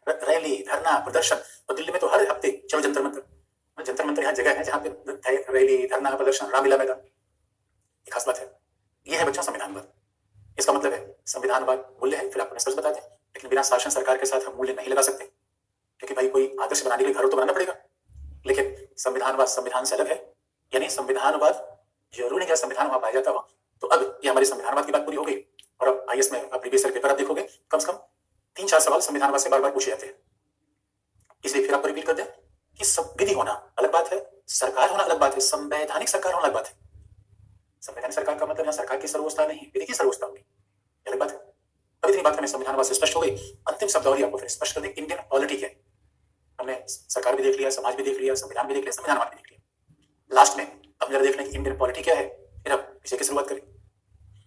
[SPEAKER 1] रैली, धरना, प्रदर्शन। और दिल्ली में तो हर हफ्ते चलो जंतर मंतर। जंतर मंतर यहाँ जगह है जहाँ पे रैली, धरना, प्रदर्शन, रामलीला मैदान। एक खास बात है, यह है बच्चों संविधानवाद। इसका मतलब है संविधानवाद मूल्य है, फिर आपको निष्कर्ष बता दें, लेकिन बिना शासन सरकार के साथ हम मूल्य नहीं लगा सकते, क्योंकि भाई कोई आदर्श बनाने के लिए घर तो बनाना पड़ेगा। लेकिन संविधानवाद संविधान से अलग है। यानी संविधानवाद जरूरी नहीं है संविधान वहां पाया जाता हो। तो अब ये हमारी संविधानवाद की बात पूरी हो गई। और अब आईएएस में आप प्रीवियस ईयर पेपर आप देखोगे, कम से कम 3-4 सवाल संविधानवाद से बार बार पूछे जाते हैं। इसलिए फिर आपको रिपीट कर दें कि सब विधि होना अलग बात है, सरकार होना अलग बात है, संवैधानिक सरकार होना अलग बात है। संवैधानिक सरकार का मतलब यहाँ सरकार की सर्वोच्चता नहीं, विधि की सर्वोच्चता होगी, अलग बात है। अब इतनी बात हमें संविधानवाद से स्पष्ट हो गई। अंतिम शब्दावली आपको फिर स्पष्ट कर दें, इंडियन पॉलिटी है। हमने सरकार भी देख लिया, समाज भी देख लिया, संविधान भी देख लिया, संविधानवाद भी देख लिया। लास्ट में अब जरा देख लें कि इंडियन पॉलिटी क्या है, फिर अब विषय की शुरुआत करें।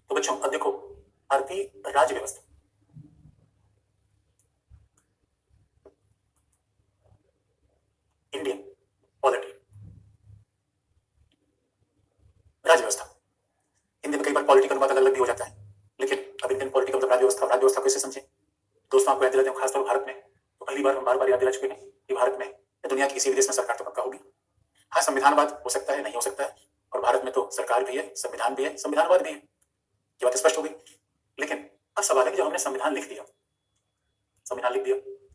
[SPEAKER 1] तो बच्चों अब देखो, भारतीय राज्य व्यवस्था, इंडियन पॉलिटी, राज्य व्यवस्था। हिंदी में कई बार पॉलिटी का अनुवाद अलग अलग भी हो जाता है, लेकिन अब इंडियन पॉलिटी का मतलब राज्य व्यवस्था। राज्य व्यवस्था कैसे समझे दोस्तों, आपको याद दिलाते हैं, खासतौर भारत में तो पहली बार हम बार बार याद दिला चुके हैं कि भारत में या दुनिया की किसी भी देश में सरकार तो पक्का होगी। हाँ, संविधानवाद हो सकता है, नहीं हो सकता है, और भारत में तो सरकार भी है, संविधान भी है, संविधानवाद भी है। ये बात स्पष्ट हो गई। लेकिन अब सवाल है कि जब हमने संविधान लिख दिया,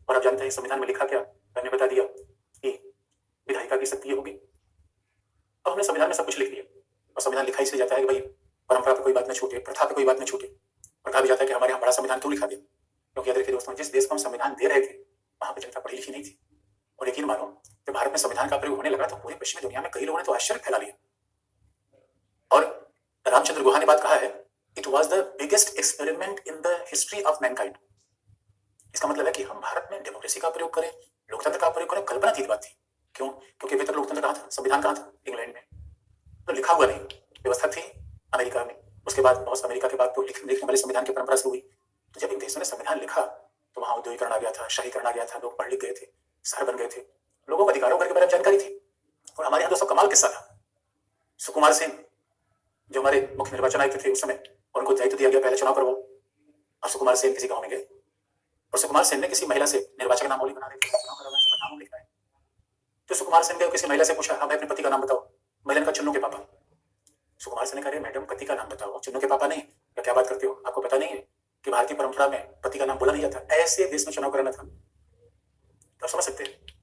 [SPEAKER 1] और अब जानते हैं संविधान में लिखा क्या, मैंने बता दिया कि विधायिका की शक्ति होगी। अब हमने संविधान में सब कुछ लिख दिया, और संविधान लिखा इसलिए जाता है कि भाई परंपरा पे कोई बात न छूटे, प्रथा पे कोई बात न छूटे। और कहा भी जाता है कि हमारे यहाँ बड़ा संविधान क्यों लिखा गया, क्योंकि याद रखिए दोस्तों, जिस देश को हम संविधान दे रहे थे वहां पर जनता पढ़ी लिखी नहीं थी। और यकीन मानो, जब भारत में संविधान का प्रयोग होने लगा तो पूरी पश्चिमी दुनिया में कई लोगों ने तो आश्चर्य फैला लिया। और रामचंद्र गुहा ने बात कहा है, it was the biggest experiment in the history of Mankind. इसका मतलब है कि हम भारत में डेमोक्रेसी का प्रयोग करें, लोकतंत्र का प्रयोग करें, कल्पनातीत बात थी। क्यों? क्योंकि अभी तक लोकतंत्र कहाँ था, संविधान कहाँ था, इंग्लैंड में तो लिखा हुआ नहीं, व्यवस्था थी अमेरिका में। उसके बाद बहुत अमेरिका के बाद तो लिखने वाले संविधान की परंपरा शुरू हुई। तो जब इन देशों ने संविधान लिखा तो वहां औद्योगिकरण आ गया था, शाहीकरण आ गया था, लोग पढ़ लिख गए थे, शहर बन गए थे, लोगों को अधिकारों के बारे में जानकारी थी। और हमारे यहाँ दोस्तों कमाल किस्सा था, सुकुमार सेन जो हमारे मुख्य निर्वाचन आयुक्त थे उस समय, और उनको दायित्व दिया गया पहले चुनाव करवाओ। अब सुकुमार सेन किसी गाँव में गए और सुकुमार सेन ने किसी महिला से निर्वाचक नामावली बना रहे थे, चुनाव करवाना है, नाम लिखना है। तो सुकुमार सेन ने किसी महिला से पूछा, हमें अपने पति का नाम बताओ। महिला ने कहा चुन्नू के पापा। सुकुमार सेन ने कहा, मैडम पति का नाम बताओ, चुन्नू के पापा नहीं, क्या बात करते हो, आपको पता नहीं है कि भारतीय परंपरा में पति का नाम बोला नहीं जाता। ऐसे देश में चुनाव कराना था, तो समझ सकते हैं।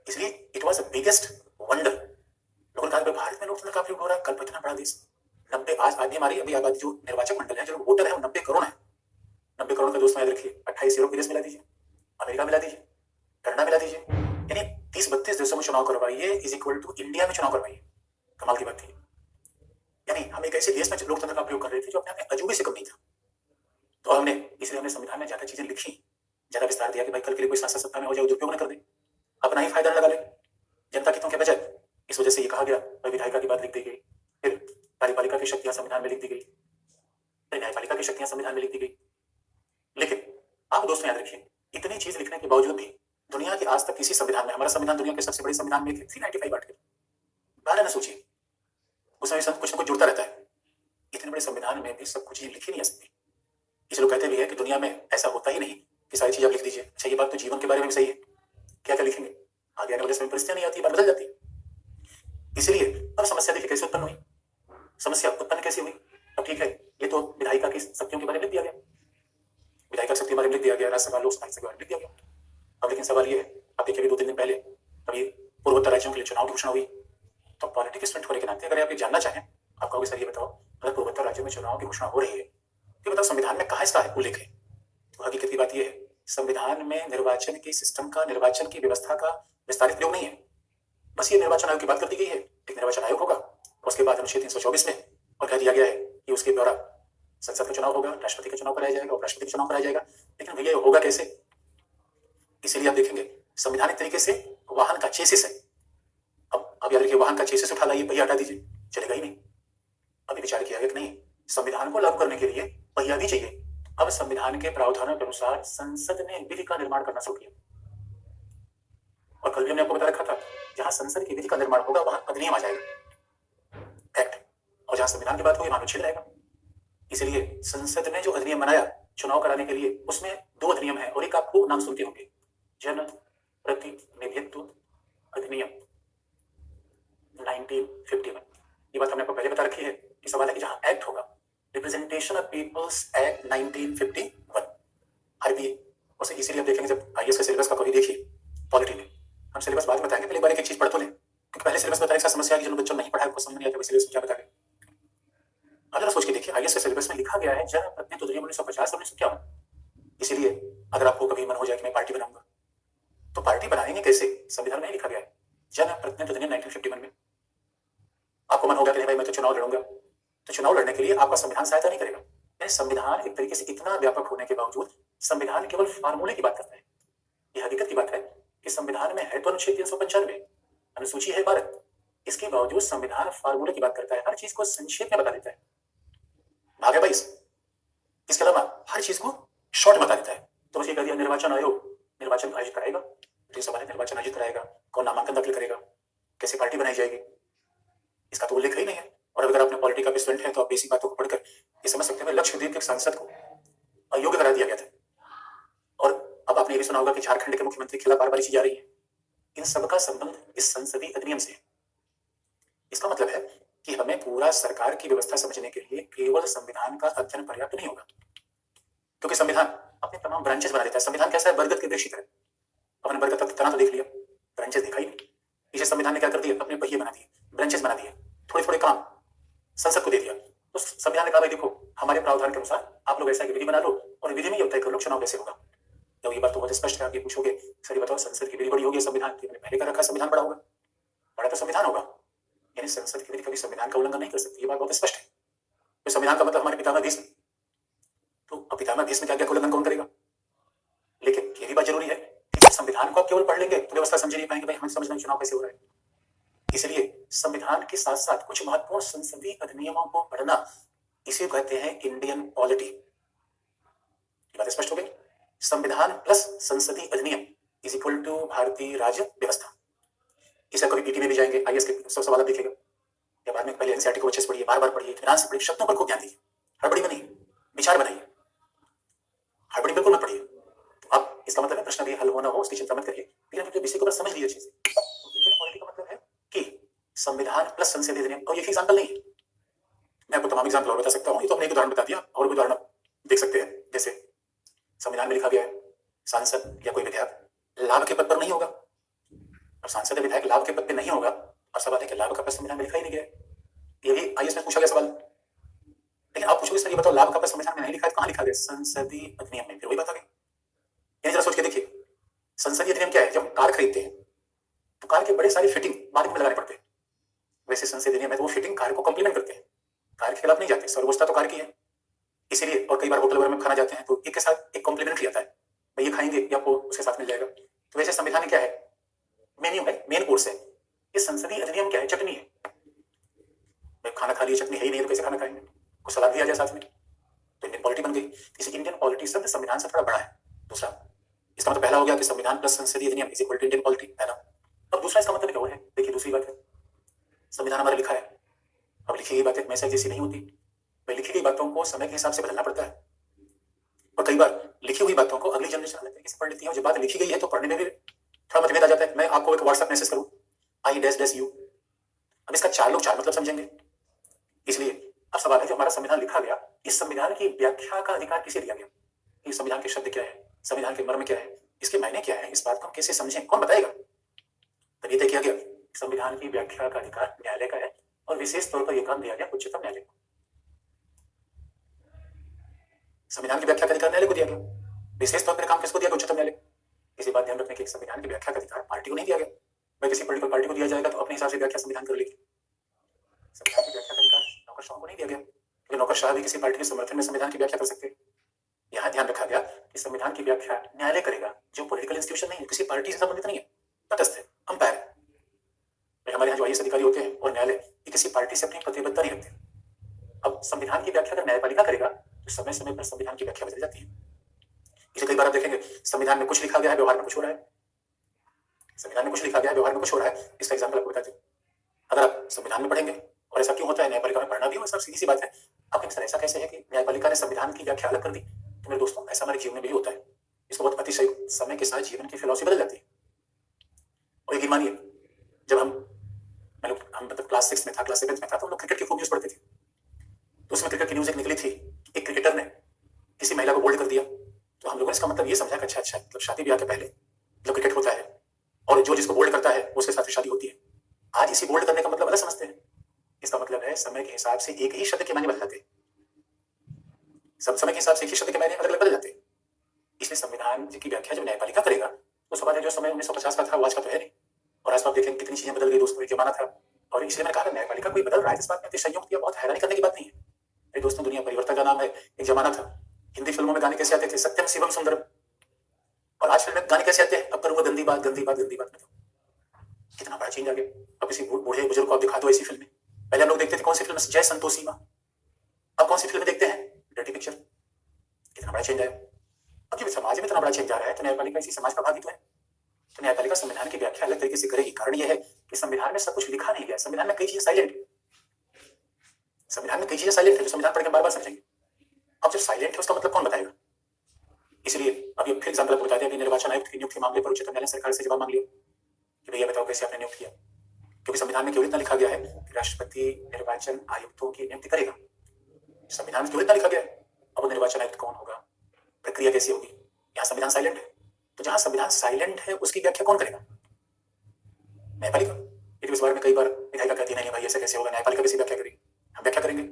[SPEAKER 1] इसलिए इट वॉज बिगेस्ट वंडर। लोगों ने कहा भारत में लोकतंत्र का प्रयोग हो रहा है, कल्पना बड़ा देश। 90 आज आदमी हमारी अभी आबादी जो निर्वाचक मंडल है, जो वोटर है, वो 90 करोड़ है। 90 करोड़ का दोस्तों याद रखिए, 28 यूरोप देश मिला दीजिए, अमेरिका मिला दीजिए, कनाडा मिला दीजिए, यानी 30-32 देशों में चुनाव करवाइए इज इक्वल टू इंडिया में चुनाव करवाइए। कमाल की बात थी। यानी हम एक ऐसे देश में लोकतंत्र का प्रयोग कर रहे थे जो अपने अजूबे से कम नहीं था। तो इसलिए हमने संविधान में ज्यादा चीजें लिखी, ज्यादा विस्तार दिया कि भाई कल के लिए कोई सांसद सत्ता में हो जाए, दुरुपयोग न कर दे, अपना ही फायदा लगा ले जनता हितों के बजाय। इस वजह से ये कहा गया, भाई विधायिका की बात लिख दी गई, फिर कार्यपालिका की शक्तियां संविधान में लिख दी गई, फिर न्यायपालिका की शक्तियां संविधान में लिख दी गई। लेकिन आप दोस्तों याद रखिए, इतनी चीज लिखने के बावजूद भी दुनिया के आज तक किसी संविधान में, हमारा संविधान दुनिया के सबसे बड़े संविधान में 395 आर्टिकल, 12 न सोचिए, उसमें कुछ न कुछ जुड़ता रहता है। इतने बड़े संविधान में भी सब कुछ लिखी नहीं आ सकती। इसलिए लोग कहते भी है कि दुनिया में ऐसा होता ही नहीं कि सारी चीज आप लिख दीजिए। अच्छा, ये बात तो जीवन के बारे में भी सही है, क्या क्या लिखेंगे, आगे आने वाले समय परिस्थितियां नहीं आती, बात बदल जाती है। इसलिए अब समस्या देखिए कैसे उत्पन्न हुई, समस्या उत्पन्न कैसे हुई। अब ठीक है, ये तो विधायिका की शक्तियों के बारे में लिख दिया गया, विधायिका शक्ति के बारे में लिख दिया गया, राज्यसभा लोकसभा के बारे में लिख दिया गया। अब लेकिन सवाल ये है, अब देखिए 2-3 दिन पहले अभी पूर्वोत्तर राज्यों के लिए चुनाव की घोषणा हुई, तो पॉलिटिकल स्टूडेंट होने के नाते अगर आप ये जानना चाहें, आप कहोगे सर ये बताओ, अगर पूर्वोत्तर राज्यों में चुनाव की घोषणा हो रही है, ये बताओ संविधान में कहाँ इसका उल्लेख है। तो हकीकत की बात यह है, संविधान में निर्वाचन के सिस्टम का, निर्वाचन की व्यवस्था का विस्तारित प्रयोग नहीं है। बस ये निर्वाचन आयोग की बात कर दी गई है, एक निर्वाचन आयोग होगा, उसके बाद अनुच्छेद 324 में और कह दिया गया है कि उसके द्वारा संसद का चुनाव होगा, राष्ट्रपति का चुनाव कराया जाएगा, उपराष्ट्रपति का चुनाव कराया जाएगा। लेकिन भैया होगा कैसे? इसीलिए आप देखेंगे संविधान एक तरीके से वाहन का चेसिस है। अब याद रखिए, वाहन का चेसिस उठा लाइए, पहिया हटा दीजिए, चलेगा ही नहीं। अभी विचार किया गया कि नहीं, संविधान को लागू करने के लिए पहिया भी चाहिए। अब संविधान के प्रावधानों के अनुसार संसद ने विधि का निर्माण करना शुरू किया, और कल भी हमने आपको बता रखा था, जहां संसद की विधि का निर्माण होगा वहां अधिनियम आ जाएगा, एक्ट, और जहां संविधान की बात होगी वहां अनुच्छेद रहेगा। इसलिए संसद ने जो अधिनियम बनाया चुनाव कराने के लिए, उसमें 2 अधिनियम है, और एक आपको नाम सुनते होंगे, जन प्रतिनिधित्व अधिनियम 1951। ये बात हमने आपको पहले बता रखी है कि सवाल है कि जहां एक्ट होगा, representation of peoples act 1951 RPA. उसे इसीलिए आप देखेंगे जब आईएएस के सिलेबस का कभी देखिए पॉलिटी में, हम सिलेबस बाद में बताएंगे, पहले बार एक चीज पढ़ तो लें, क्योंकि पहले सिलेबस बताने का समस्या है कि जो बच्चों नहीं पढ़ा है, समझ नहीं आता सिलेबस क्या बता रहे। अब जरा सोच के देखिए, आईएएस के सिलेबस में लिखा गया है जन प्रतिनिधित्व अधिनियम 1950 और 1951। इसीलिए अगर आपको कभी मन हो जाए कि मैं पार्टी बनाऊंगा, तो पार्टी बनाएंगे कैसे? संविधान में ही लिखा गया है, जन प्रतिनिधित्व अधिनियम 1951 में। आपको मन होगा कि भाई मैं तो चुनाव लड़ूंगा, तो चुनाव लड़ने के लिए आपका संविधान सहायता नहीं करेगा। यानी संविधान एक तरीके से इतना व्यापक होने के बावजूद संविधान केवल फार्मूले की बात करता है। यह हकीकत की बात है कि संविधान में है तो अनुच्छेद 395, अनुसूची है 12, इसके बावजूद संविधान फार्मूले की बात करता है, हर चीज को संक्षेप में बता देता है, भाग है 22। इसके अलावा हर चीज को शॉर्ट बता देता है। तो मुझे कह दिया निर्वाचन आयोग निर्वाचन आयोजित कराएगा, तो सवाल है निर्वाचन आयोजित कराएगा, कौन नामांकन दाखिल करेगा, कैसे पार्टी बनाई जाएगी, इसका तो उल्लेख ही नहीं है। और अगर आपने पॉलिटी का स्टूडेंट है तो आप बेसिक बातों को पढ़कर ये समझ सकते हैं, लक्षद्वीप के सांसद को अयोग्य करा दिया गया था। और अब आपने ये भी सुना होगा कि झारखंड के मुख्यमंत्री के खिलाफ बार बार चीज जा रही है। इन सबका संबंध इस संसदीय अधिनियम से है। इसका मतलब है कि हमें पूरा सरकार की व्यवस्था समझने के लिए केवल संविधान का अध्ययन पर्याप्त नहीं होगा, क्योंकि संविधान अपने तमाम ब्रांचेस बना देता है। संविधान कैसा है? बरगद के वृक्ष की तरह। अपने बरगद का तना तो देख लिया, ब्रांचेस दिखाई नहीं। पीछे संविधान ने क्या कर दिया? अपने पहिए बना दिए, ब्रांचेस बना दिए, थोड़े थोड़े काम संसद को दे दिया। तो संविधान ने कहा भाई देखो, हमारे प्रावधान के अनुसार आप लोग ऐसा विधि बना लो, और विधि में ये तय कर लो चुनाव कैसे होगा। तो ये बात तो बहुत स्पष्ट है। आप ये पूछोगे सर ये बताओ संसद की विधि बड़ी होगी संविधान की? मैंने पहले का रखा संविधान बड़ा होगा, बड़ा तो संविधान होगा, यानी संसद की विधि कभी संविधान का उल्लंघन नहीं कर सकती। ये बात बहुत स्पष्ट है। तो संविधान का मतलब हमारे पितामह भीष्म, तो पितामह भीष्म क्या क्या उल्लंघन कौन करेगा? लेकिन ये भी बात जरूरी है कि संविधान को आप केवल पढ़ लेंगे तो व्यवस्था समझ नहीं पाएंगे, भाई हमें समझना चुनाव कैसे हो रहा है। इसलिए संविधान के साथ साथ कुछ महत्वपूर्ण संसदीय अधिनियमों को पढ़ना, इसे कहते हैं इंडियन पॉलिटी। बात स्पष्ट हो गई? संविधान प्लस संसदीय अधिनियम इज इक्वल टू भारतीय राज्य व्यवस्था। इसे कभी पीटी में भी जाएंगे, आईएएस के सब सवाल देखेगा, या बाद में पहले एनसीईआरटी को अच्छे से पढ़िए, बार बार पढ़िए, इत्मीनान से पढ़िए, शब्दों पर खूब ध्यान दीजिए, हड़बड़ी में नहीं, विचार बनाइए, हड़बड़ी बिल्कुल मत पढ़िए। तो अब इसका मतलब है प्रश्न भी हल होना हो उसकी चिंता मत करिए, लेकिन विषय को समझ लीजिए अच्छे से। इंडियन पॉलिटी का मतलब है कि संविधान प्लस संसदीय अधिनियम। और ये एग्जाम्पल नहीं है, मैं आपको तमाम एग्जाम्पल और बता सकता हूँ, ये तो हमने एक उदाहरण बता दिया, और भी उदाहरण देख सकते हैं। जैसे संविधान में लिखा गया है सांसद या कोई विधायक लाभ के पद पर नहीं होगा। अब सांसद या विधायक लाभ के पद पर नहीं होगा, और सवाल है कि लाभ का पद संविधान में लिखा ही नहीं गया है। ये भी आईएएस में पूछा गया सवाल। लेकिन आप पूछोगे सर ये बताओ लाभ का पद संविधान में नहीं लिखा है, कहां लिखा गया? संसदीय अधिनियम में। फिर वही बात आ गई। यानी जरा सोच के देखिए, संसदीय अधिनियम क्या है? जब कार खरीदते हैं तो कार के बड़े सारी फिटिंग बाद में लगाने पड़ते हैं, वैसे संसदीय अधिनियम है तो वो फिटिंग कार को कॉम्प्लीमेंट करते हैं, कार के खिलाफ नहीं जाते, सर्वोच्चता तो कार की है। इसीलिए और कई बार होटल वगैरह में खाना जाते हैं तो एक के साथ एक कॉम्प्लीमेंट्री आता है, भाई ये खाएंगे या आपको उसके साथ मिल जाएगा। तो वैसे संविधान क्या है, मेन्यू है, मेन कोर्स है। ये संसदीय अधिनियम क्या है, चटनी है। भाई खाना खा लिए, चटनी है ही नहीं तो कैसे खाना खाएंगे, कुछ सलाद भी आ जाए साथ में, तो इंडियन पॉलिटी बन गई। इसे इंडियन पॉलिटी शब्द संविधान से थोड़ा बड़ा है। दूसरा, इसका मतलब पहला हो गया कि संविधान प्लस संसदीय अधिनियम is equal to Indian polity, है ना। अब दूसरा इसका मतलब क्या है, देखिए दूसरी बात है, संविधान हमारा लिखा है, अब लिखी गई बातें हमेशा जैसी नहीं होती, भाई लिखी गई बातों को समय के हिसाब से बदलना पड़ता है। और कई बार लिखी हुई बातों को अगली जनरेशन अलग तरीके से पढ़ लेती है, और जब बात लिखी गई है तो पढ़ने में भी थोड़ा मतभेद आ जाता है। मैं आपको एक व्हाट्सएप मैसेज करूं, आई डैश डैश यू, अब इसका चार लोग चार मतलब समझेंगे। इसलिए अब सवाल है, जो हमारा संविधान लिखा गया, इस संविधान की व्याख्या का अधिकार किसे दिया गया, कि संविधान के शब्द क्या है, संविधान के मर्म क्या है, इसके मायने क्या है, इस बात को हम कैसे समझें, कौन बताएगा। तब ये तय किया गया, संविधान की व्याख्या का अधिकार न्यायालय का है, और विशेष तौर पर यह काम दिया गया उच्चतम न्यायालय को। संविधान की व्याख्या का अधिकार न्यायालय को दिया गया, विशेष तौर पर काम किसको दिया गया, उच्चतम न्यायालय। इसी बात ध्यान रखने की, संविधान की व्याख्या का अधिकार पार्टी को नहीं दिया गया। भाई किसी पॉलिटिकल पार्टी को दिया जाएगा तो अपने हिसाब से व्याख्या संविधान कर लेगी। संविधान की व्याख्या का अधिकार नौकरशाह को नहीं दिया गया, क्योंकि नौकरशाह भी किसी पार्टी के समर्थन में संविधान की व्याख्या कर सकते हैं। यहाँ ध्यान रखा गया कि संविधान की व्याख्या न्यायालय करेगा, जो पॉलिटिकल इंस्टीट्यूशन नहीं है, किसी पार्टी से संबंधित नहीं है, तटस्थ है, अंपायर है। हमारे यहाँ जो आईएएस अधिकारी होते हैं और न्यायालय, ये किसी पार्टी से अपनी प्रतिबद्धता नहीं रखते। अब संविधान की व्याख्या अगर न्यायपालिका करेगा तो समय समय पर संविधान की व्याख्या बदल जाती है। इसे कई बार आप देखेंगे, संविधान में कुछ लिखा गया है, व्यवहार में कुछ हो रहा है। संविधान में कुछ लिखा गया है, व्यवहार में कुछ हो रहा है। इसका एग्जाम्पल आपको बताते हैं। अगर आप संविधान में पढ़ेंगे, और ऐसा क्यों होता है, न्यायपालिका में पढ़ना भी हो, सब सीधी सी बात है। आप सर ऐसा कैसे है कि न्यायपालिका ने संविधान की व्याख्या अलग कर दी, तो मेरे दोस्तों ऐसा हमारे जीवन में भी होता है। इसको बहुत अतिशय समय के साथ जीवन की फिलॉसफी बदल जाती है। और यकीन मानिए, जब हम मतलब क्लास 6 में था, क्लास 7 में था, तो हम लोग क्रिकेट की खूब न्यूज पढ़ते थे। तो उसमें क्रिकेट की न्यूज एक निकली थी, एक क्रिकेटर ने किसी महिला को बोल्ड कर दिया। तो हम लोगों ने इसका मतलब ये समझा कि अच्छा अच्छा, मतलब शादी ब्याह के पहले मतलब क्रिकेट होता है, और जो जिसको बोल्ड करता है उसके साथ शादी होती है। आज इसी बोल्ड करने का मतलब अलग समझते हैं। इसका मतलब है समय के हिसाब से एक ही शब्द के मायने बदल जाते हैं। सब समय के हिसाब से एक ही शब्द के मायने अलग अलग बदल जाते हैं। इसलिए संविधान की व्याख्या जब न्यायपालिका करेगा, तो सवाल है, जो समय 1950 का था वो आज का तो है नहीं। और आज आप देखें कितनी चीजें बदल गई दोस्तों, एक जमाना था। और इसलिए मैंने कहा, न्यायपालिका कोई बदल रहा है, इस बात में संयुक्त या बहुत हैरानी करने की बात नहीं है। मेरे दोस्तों, दुनिया परिवर्तन का नाम है। एक जमाना था, हिंदी फिल्मों में गाने कैसे आते थे, सत्यम शिवम सुंदरम, और आज फिल्म में गाने कैसे आते हैं, अब करूंगा गंदी बात गंदी बात गंदी बात। कितना बड़ा चेंज आ गया। अब किसी बूढ़े बुजुर्ग को आप दिखा दो ऐसी फिल्में, पहले हम लोग देखते थे कौन सी फिल्म, जय संतोषी माँ, अब कौन सी फिल्में देखते हैं, डर्टी पिक्चर। कितना बड़ा चेंज आया। अब जब समाज में इतना बड़ा चेंज आ रहा है, तो न्यायपालिका इसी समाज का भाग ही तो है। तो न्यायपालिका संविधान की व्याख्या अलग तरीके से करेगी। कारण यह है कि संविधान में सब कुछ लिखा नहीं गया, संविधान में कई चीजें साइलेंट है। संविधान में कई चीजें साइलेंट है, जो संविधान पढ़ के बार बार समझेंगे। अब जब साइलेंट है, उसका मतलब कौन बताएगा। इसलिए अभी फिर एग्जाम्पल आपको बताते हैं, निर्वाचन आयुक्त की नियुक्ति मामले पर उच्चतम न्यायालय सरकार से जवाब मांग लिया कि भैया बताओ कैसे आपने नियुक्त किया। क्योंकि संविधान में केवल इतना लिखा गया है कि राष्ट्रपति निर्वाचन आयुक्तों की नियुक्ति करेगा। संविधान में केवल इतना लिखा गया है। अब निर्वाचन आयुक्त कौन होगा, प्रक्रिया कैसी होगी, यहाँ संविधान साइलेंट है। तो जहां संविधान साइलेंट है, उसकी व्याख्या कौन करेगा, न्यायपालिका। लेकिन इस बारे में कई बार विधायिका कहती नहीं भाई ऐसा कैसे होगा, न्यायपालिका कैसी व्याख्या करेगी, हम व्याख्या करेंगे।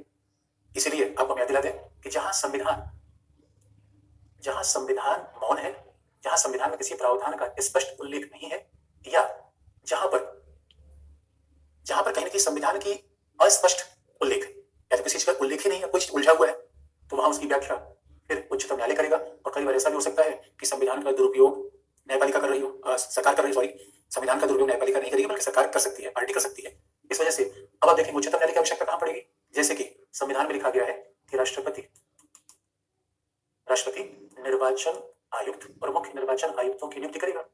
[SPEAKER 1] इसीलिए आपको याद दिला दें कि जहां संविधान मौन है, जहां संविधान में किसी प्रावधान का स्पष्ट उल्लेख नहीं है, या जहां पर कहीं ना कहीं संविधान की अस्पष्ट उल्लेख है, या तो किसी चीज का उल्लेख ही नहीं है, कुछ उलझा हुआ है, तो वहां उसकी व्याख्या फिर उच्चतम न्यायालय करेगा। और कई बार ऐसा भी हो सकता है कि संविधान का दुरुपयोग न्यायपालिका कर रही हो, सरकार कर रही, सॉरी, संविधान का दुरुपयोग न्यायपालिका नहीं करेगी, बल्कि सरकार कर सकती है, पार्टी कर सकती है। इस वजह से अब आप देखेंगे उच्चतम न्यायालय की आवश्यकता कहां पड़ेगी। जैसे कि संविधान में लिखा गया है कि राष्ट्रपति निर्वाचन आयुक्त और मुख्य निर्वाचन आयुक्तों की नियुक्ति करेगा।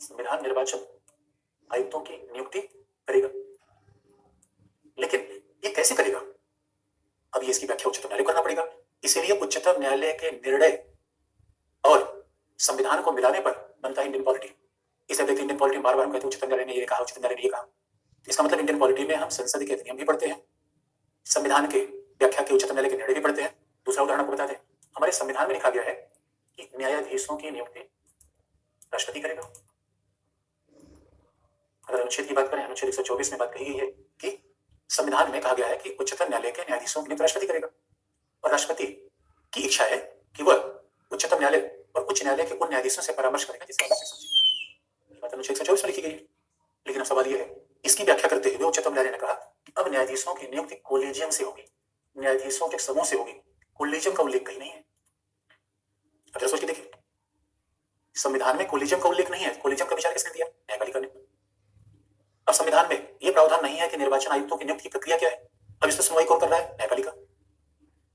[SPEAKER 1] संविधान निर्वाचन आयुक्तों की नियुक्ति करेगा, लेकिन ये कैसे करेगा, अब ये इसकी व्याख्या उच्चतम न्यायालय करना पड़ेगा। इसीलिए उच्चतम न्यायालय के निर्णय और संविधान को मिलाने पर बनता है इंडियन पॉलिटी। इसे देखते इंडियन पॉलिटी बार बार हम कहते हैं उच्चतम न्यायालय ने ये कहा, उच्चतम न्यायालय ने ये कहा। इसका मतलब इंडियन पॉलिटी में हम संसद के अधिनियम भी पढ़ते हैं, संविधान के व्याख्या के उच्चतम न्यायालय के निर्णय भी पढ़ते हैं। दूसरा उदाहरण आपको बता दें, हमारे संविधान में लिखा गया है कि न्यायाधीशों की नियुक्ति राष्ट्रपति करेगा। अगर अनुच्छेद की बात करें, अनुच्छेद 124 में बात कही गई है कि संविधान में कहा गया है कि उच्चतम न्यायालय के न्यायाधीशों की नियुक्ति राष्ट्रपति करेगा, और राष्ट्रपति की इच्छा है कि वह उच्चतम न्यायालय और उच्च न्यायालय के उन न्यायाधीशों से परामर्श करेगा जिसका आवश्यक समझे। बात अनुच्छेद 124 में लिखी गई है। लेकिन अब सवाल यह है, इसकी व्याख्या करते हुए उच्चतम न्यायालय ने कहा कि अब न्यायाधीशों की नियुक्ति कोलेजियम से होगी, न्यायाधीशों के समूह से होगी। कोलेजियम का उल्लेख कहीं नहीं है। अब जरा सोच के देखिए, संविधान में कोलिजम का उल्लेख नहीं है। कोलिजम का विचार किसने दिया? न्यायपालिका ने। अब संविधान में यह प्रावधान नहीं है कि निर्वाचन आयुक्तों की नियुक्ति की प्रक्रिया क्या है। अब इस पर सुनवाई कौन कर रहा है? न्यायपालिका।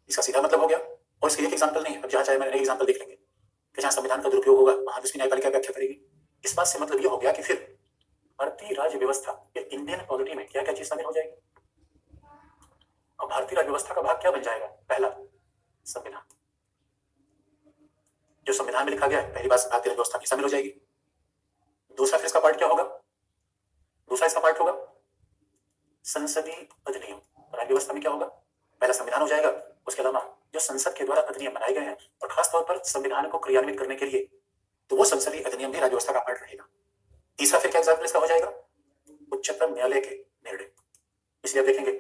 [SPEAKER 1] इसका सीधा मतलब हो गया, और इसके एक एग्जाम्पल नहीं है। अब जहां चाहे मैंने एग्जाम्पल देख लेंगे कि जहां संविधान का दुरुपयोग होगा वहां उसकी न्यायपालिका व्याख्या करेगी। इस बात से मतलब यह हो गया कि फिर भारतीय राज्य व्यवस्था या इंडियन पॉलिटी में क्या क्या चीज शामिल हो जाएगी। अब भारतीय राज्य व्यवस्था का भाग क्या बन जाएगा? पहला, संविधान। जो संविधान में लिखा गया है पहली बात भारतीय राज्य व्यवस्था की शामिल हो जाएगी। दूसरा फिर इसका पार्ट क्या होगा? दूसरा इसका पार्ट होगा संसदीय अधिनियम। राज्य व्यवस्था में क्या होगा? पहला संविधान हो जाएगा, उसके अलावा जो संसद के द्वारा अधिनियम बनाए गए हैं और खासतौर पर संविधान को क्रियान्वित करने के लिए, तो वो संसदीय अधिनियम भी राज्य व्यवस्था का पार्ट रहेगा। तीसरा फिर क्या एग्जाम्पल इसका हो जाएगा? उच्चतम न्यायालय के निर्णय। इसलिए आप देखेंगे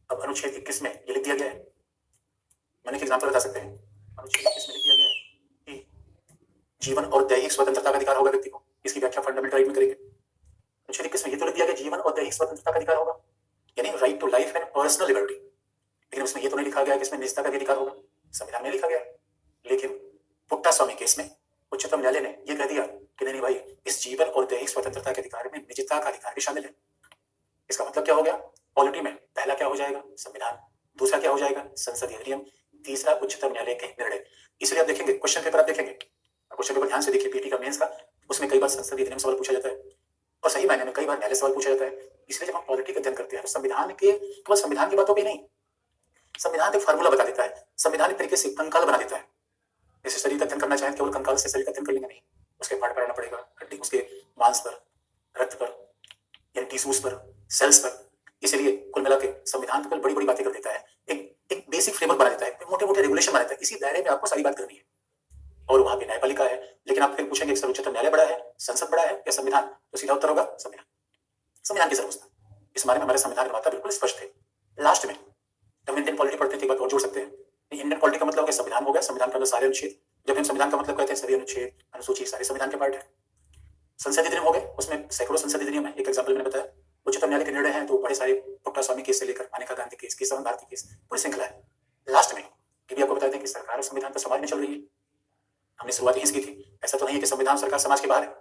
[SPEAKER 1] अब अनुच्छेद 21 में ये लिख दिया गया है, मैंने एक एग्जाम्पल बता सकते हैं। अनुच्छेद 21 में लिख दिया गया है कि जीवन और दैहिक स्वतंत्रता का अधिकार होगा व्यक्ति को। इसकी व्याख्या फंडामेंटल राइट में करेंगे। अनुच्छेद 21 में ये तो लिख दिया गया जीवन और दैहिक स्वतंत्रता का अधिकार होगा, यानी right to life and personal liberty. लेकिन उसमें ये तो नहीं लिखा गया कि इसमें निजता का भी अधिकार होगा। संविधान में लिखा गया, लेकिन पुट्टा स्वामी केस में उच्चतम न्यायालय ने यह कह दिया कि नहीं भाई, इस जीवन और दैहिक स्वतंत्रता के अधिकार में निजता का अधिकार भी शामिल है। इसका मतलब क्या हो गया? पॉलिटी में पहला क्या हो जाएगा? संविधान। दूसरा क्या हो जाएगा? संसदीय अधिनियम। तीसरा उच्चतम न्यायालय के निर्णय। इसलिए आप देखेंगे क्वेश्चन पेपर, आप देखेंगे क्वेश्चन पेपर ध्यान से देखिए, पीटी का मेंस का, उसमें कई बार संसदीय अधिनियम सवाल पूछा जाता है और सही मायने में कई बार न्यायालय सवाल पूछा जाता है। इसलिए जब हम पॉलिटी का अध्ययन करते हैं तो संविधान के केवल संविधान की बातों पर नहीं, संविधान एक फार्मूला बता देता है, संविधान एक तरीके से कंकाल बना देता है। जैसे शरीर का अध्ययन करना चाहे केवल कंकाल से शरीर का अध्ययन कर लेंगे नहीं, उसके पार्ट पढ़ना पड़ेगा, हड्डी, उसके मांस पर, रक्त पर, यानी टिश्यूज पर, सेल्स पर। इसलिए कुल मिला के संविधान तो बड़ी बड़ी बातें कर देता है, एक बेसिक फ्रेमवर्क बना देता है, मोटे मोटे रेगुलेशन बना देता है। इसी दायरे में आपको सारी बात करनी है। और वहां पे न्यायपालिका है। लेकिन आप फिर पूछेंगे सर उच्चतम न्यायालय बड़ा है, संसद बड़ा है या संविधान, तो सीधा उत्तर होगा संविधान। संविधान की सर्वोच्चता, इस बारे में हमारे संविधान निर्माता बिल्कुल स्पष्ट थे। लास्ट में जब इंडियन पॉलिटी पढ़ते थे एक बात और जोड़ सकते हैं, इंडियन पॉलिटी का मतलब हो गया संविधान हो गया, संविधान के अंदर सारे अनुच्छेद। जब हम संविधान का मतलब कहते हैं सभी अनुच्छेद अनुसूची सारे संविधान के पार्ट है। संसदीय अधिनियम हो गए, उसमें सैकड़ों संसदीय अधिनियम है। एक एग्जाम्पल मैंने बताया, उच्चतम न्यायालय के निर्णय हैं तो बड़े सारे पुट्टा स्वामी केस से लेकर मानेका गांधी केस, केशवन भारती केस, पूरी श्रृंखला है। लास्ट में ये भी आपको बताते हैं कि सरकार और संविधान तो समाज में चल रही है। हमने शुरुआत यहीं से की थी। ऐसा तो नहीं है कि संविधान सरकार समाज के बाहर है,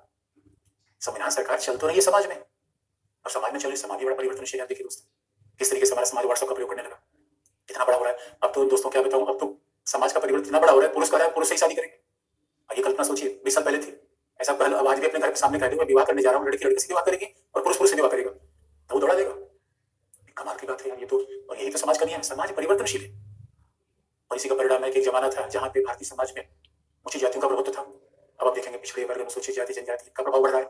[SPEAKER 1] संविधान सरकार चल तो रही है समाज में, और समाज में चल रही समाज भी बड़ा परिवर्तनशील है। देखिए दोस्तों, किस तरीके से हमारा समाज व्हाट्सएप का प्रयोग करने लगा, कितना बड़ा हो रहा है। अब तो दोस्तों क्या बताऊं, अब तो समाज का परिवर्तन इतना बड़ा हो रहा है, पुरुष कह रहा है पुरुष से ही शादी करेंगे। ये कल्पना सोचिए 20 साल पहले थी ऐसा। पहले अब आज भी अपने घर के सामने कह दो मैं विवाह करने जा रहा हूँ, लड़की लड़के से विवाह करेगी और पुरुष पुरुष से विवाह करेगा, तो वो दौड़ा देगा। कमाल की बात है यार ये तो। और यही तो समाज का नियम है, समाज परिवर्तनशील है। और इसी का परिणाम है कि एक जमाना था जहां पे भारतीय समाज में ऊंची जातियों का प्रभुत्व था। अब आप देखेंगे पिछड़े वर्ग, अनुसूचित जाति, जनजाति का प्रभाव बढ़ रहा है।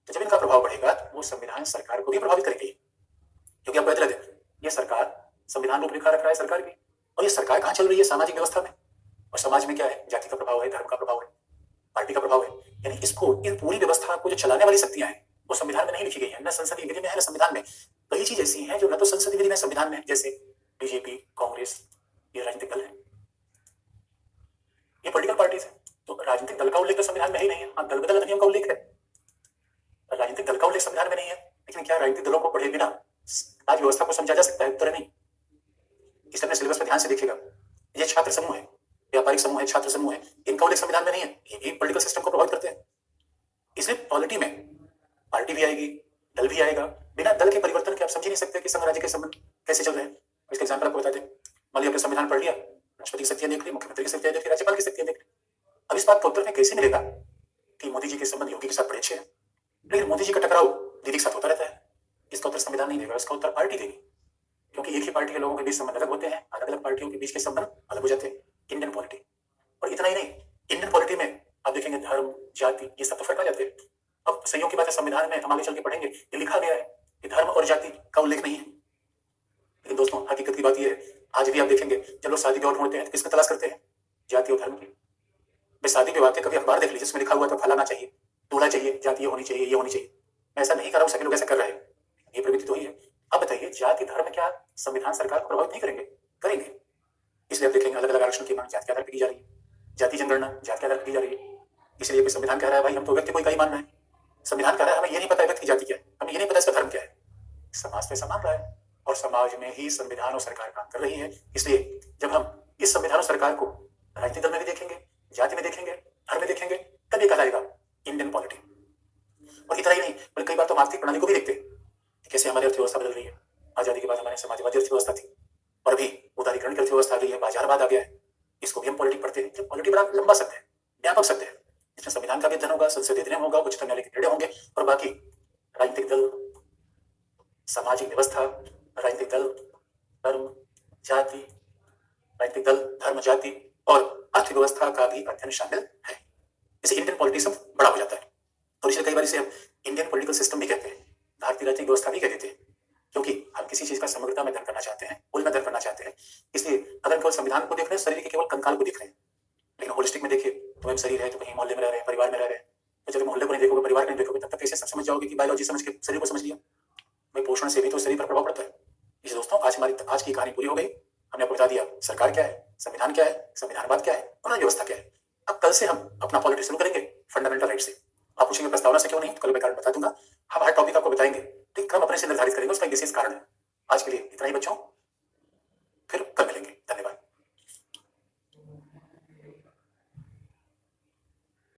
[SPEAKER 1] तो जब इनका प्रभाव बढ़ेगा तो वो संविधान सरकार को भी प्रभावित करेंगे, क्योंकि आप कहते रहते ये सरकार संविधान रूपरेखा रख रहा है सरकार की, और ये सरकार कहाँ चल रही है? सामाजिक व्यवस्था में। और समाज में क्या है? जाति का प्रभाव है, धर्म का प्रभाव है, पार्टी का प्रभाव है। यानी इसको, इन पूरी व्यवस्था को जो चलाने वाली शक्तियां हैं वो संविधान में नहीं लिखी गई है, न संसदीय विधि में है न संविधान में। कई चीज ऐसी हैं जो न तो संसदीय विधि में संविधान में, जैसे बीजेपी, कांग्रेस, ये राजनीतिक दल है, ये पॉलिटिकल पार्टीज है। तो राजनीतिक दल का उल्लेख तो संविधान में ही नहीं है। हाँ, दल बदल अधिनियम का उल्लेख है, राजनीतिक दल का उल्लेख संविधान में नहीं है। लेकिन क्या राजनीतिक दलों को पढ़े बिना आज व्यवस्था को समझा जा सकता है? उत्तर नहीं। इस अपने सिलेबस पर ध्यान से देखिएगा, ये छात्र समूह है, व्यापारिक समूह है, छात्र समूह है, इनका उल्लेख संविधान में नहीं है। ये भी पॉलिटिकल सिस्टम को प्रभावित करते हैं। इसलिए पॉलिटी में पार्टी भी आएगी, दल भी आएगा। बिना दल के परिवर्तन के आप समझ ही नहीं सकते कि संघ राज्य के संबंध कैसे चल रहे हैं। इसका एग्जाम्पल आपको बता दें, मान लिया आपने संविधान पढ़ लिया, राष्ट्रपति की शक्तियां देख ली, मुख्यमंत्री की शक्तियां देख ली, राज्यपाल की शक्तियां देख ली। अब इस बात का उत्तर में कैसे मिलेगा कि मोदी जी के संबंध योगी के साथ बड़े अच्छे हैं, लेकिन मोदी जी का टकराव दीदी के साथ होता रहता है? इसका उत्तर संविधान नहीं देगा, इसका उत्तर पार्टी देगी, क्योंकि एक ही पार्टी के लोगों के बीच संबंध अलग होते हैं, अलग अलग पार्टियों के बीच के संबंध अलग हो जाते हैं। इंडियन पॉलिटी, और इतना ही नहीं, इंडियन पॉलिटी में आप देखेंगे धर्म, जाति, ये सब तो फर्क आ जाते हैं। अब संयोग की बात है, संविधान में हम आगे चल के पढ़ेंगे, ये लिखा गया है कि धर्म और जाति का उल्लेख नहीं है। लेकिन दोस्तों हकीकत की बात ये है, आज भी आप देखेंगे जब लोग शादी ब्याह ढूंढते हैं तो किसमें तलाश करते हैं? जाति और धर्म की। मैं शादी विवाह के कभी अखबार देख लीजिए जिसमें लिखा हुआ था फलाना चाहिए, दूल्हा चाहिए, जाति ये होनी चाहिए, ये होनी चाहिए। मैं ऐसा नहीं कर रहा हूँ, सभी लोग ऐसा कर रहे हैं, ये प्रवृत्ति तो ही है। अब बताइए जाति धर्म क्या संविधान सरकार को प्रभावित नहीं करेंगे? करेंगे। इसलिए आप देखेंगे अलग अलग आरक्षण की मांग जाति के आधार पर की जा रही है, जाति जनगणना जाति के आधार पर की जा रही है। इसलिए संविधान कह रहा है भाई हम तो व्यक्ति को इकाई मान रहे हैं। संविधान कह रहा है हमें ये नहीं पता व्यक्ति की जाति क्या है, हमें ये नहीं पता इसका धर्म क्या है। समाज तो ऐसा मान रहा है, और समाज में ही संविधान और सरकार काम कर रही है। इसलिए जब हम इस संविधान और सरकार को राजनीतिक दल में भी देखेंगे, जाति में देखेंगे, घर में देखेंगे तब ये कहलाएगा इंडियन पॉलिटी। और इतना ही नहीं, बल्कि कई बार तो हम आर्थिक प्रणाली को भी देखते हैं कि कैसे हमारी अर्थव्यवस्था बदल रही है। आजादी के बाद हमारे समाजवादी अर्थव्यवस्था थी और अभी उदारीकरण की अर्थव्यवस्था आ गई है, बाजारवाद आ गया है। इसको भी हम पॉलिटिक पढ़ते हैं। पॉलिटी बड़ा लंबा शब्द है, व्यापक शब्द है, इसमें संविधान का भी अध्ययन होगा, संसदीय अधिनियम होगा, उच्चतम न्यायालय के निर्णय होंगे और बाकी राजनीतिक दल, सामाजिक व्यवस्था, राजनीतिक दल, धर्म, जाति, राजनीतिक दल, धर्म, जाति और अर्थव्यवस्था का भी अध्ययन शामिल है। इसे इंडियन पॉलिटी सब बड़ा हो जाता है और इसलिए कई बार इसे हम इंडियन पॉलिटिकल सिस्टम भी कहते हैं, भारतीय राजनीतिक व्यवस्था भी कह देते हैं, क्योंकि हम किसी चीज का समग्रता में अध्ययन करना चाहते हैं, कुल में अध्ययन करना चाहते हैं। इसलिए अगर हम केवल संविधान को देख रहे हैं, शरीर के केवल कंकाल को देख रहे हैं, लेकिन होलिस्टिक में देखिए तो हम शरीर है तो कहीं मोहल्ले में रह रहे हैं, परिवार में रह रहे हैं, तो जब मोहल्ले को नहीं देखोगे, परिवार को नहीं देखोगे, तब तक कैसे सब समझ जाओगे कि बायोलॉजी समझ के शरीर को समझ लिया। भाई पोषण से भी तो शरीर पर प्रभाव पड़ता है। इसलिए दोस्तों आज की कहानी पूरी हो गई। हमने आपको बता दिया सरकार क्या है, संविधान क्या है, संविधानवाद क्या है और व्यवस्था क्या है। अब कल से हम अपना पॉलिटिक्स शुरू करेंगे फंडामेंटल राइट से। आप पूछेंगे प्रस्तावना से क्यों नहीं, तो कल मैं कारण बता दूंगा। हम हर टॉपिक आपको बताएंगे, तो क्रम अपने से निर्धारित करेंगे, उसका एक विशेष कारण है। आज के लिए इतना ही बच्चों, फिर कल मिलेंगे। धन्यवाद।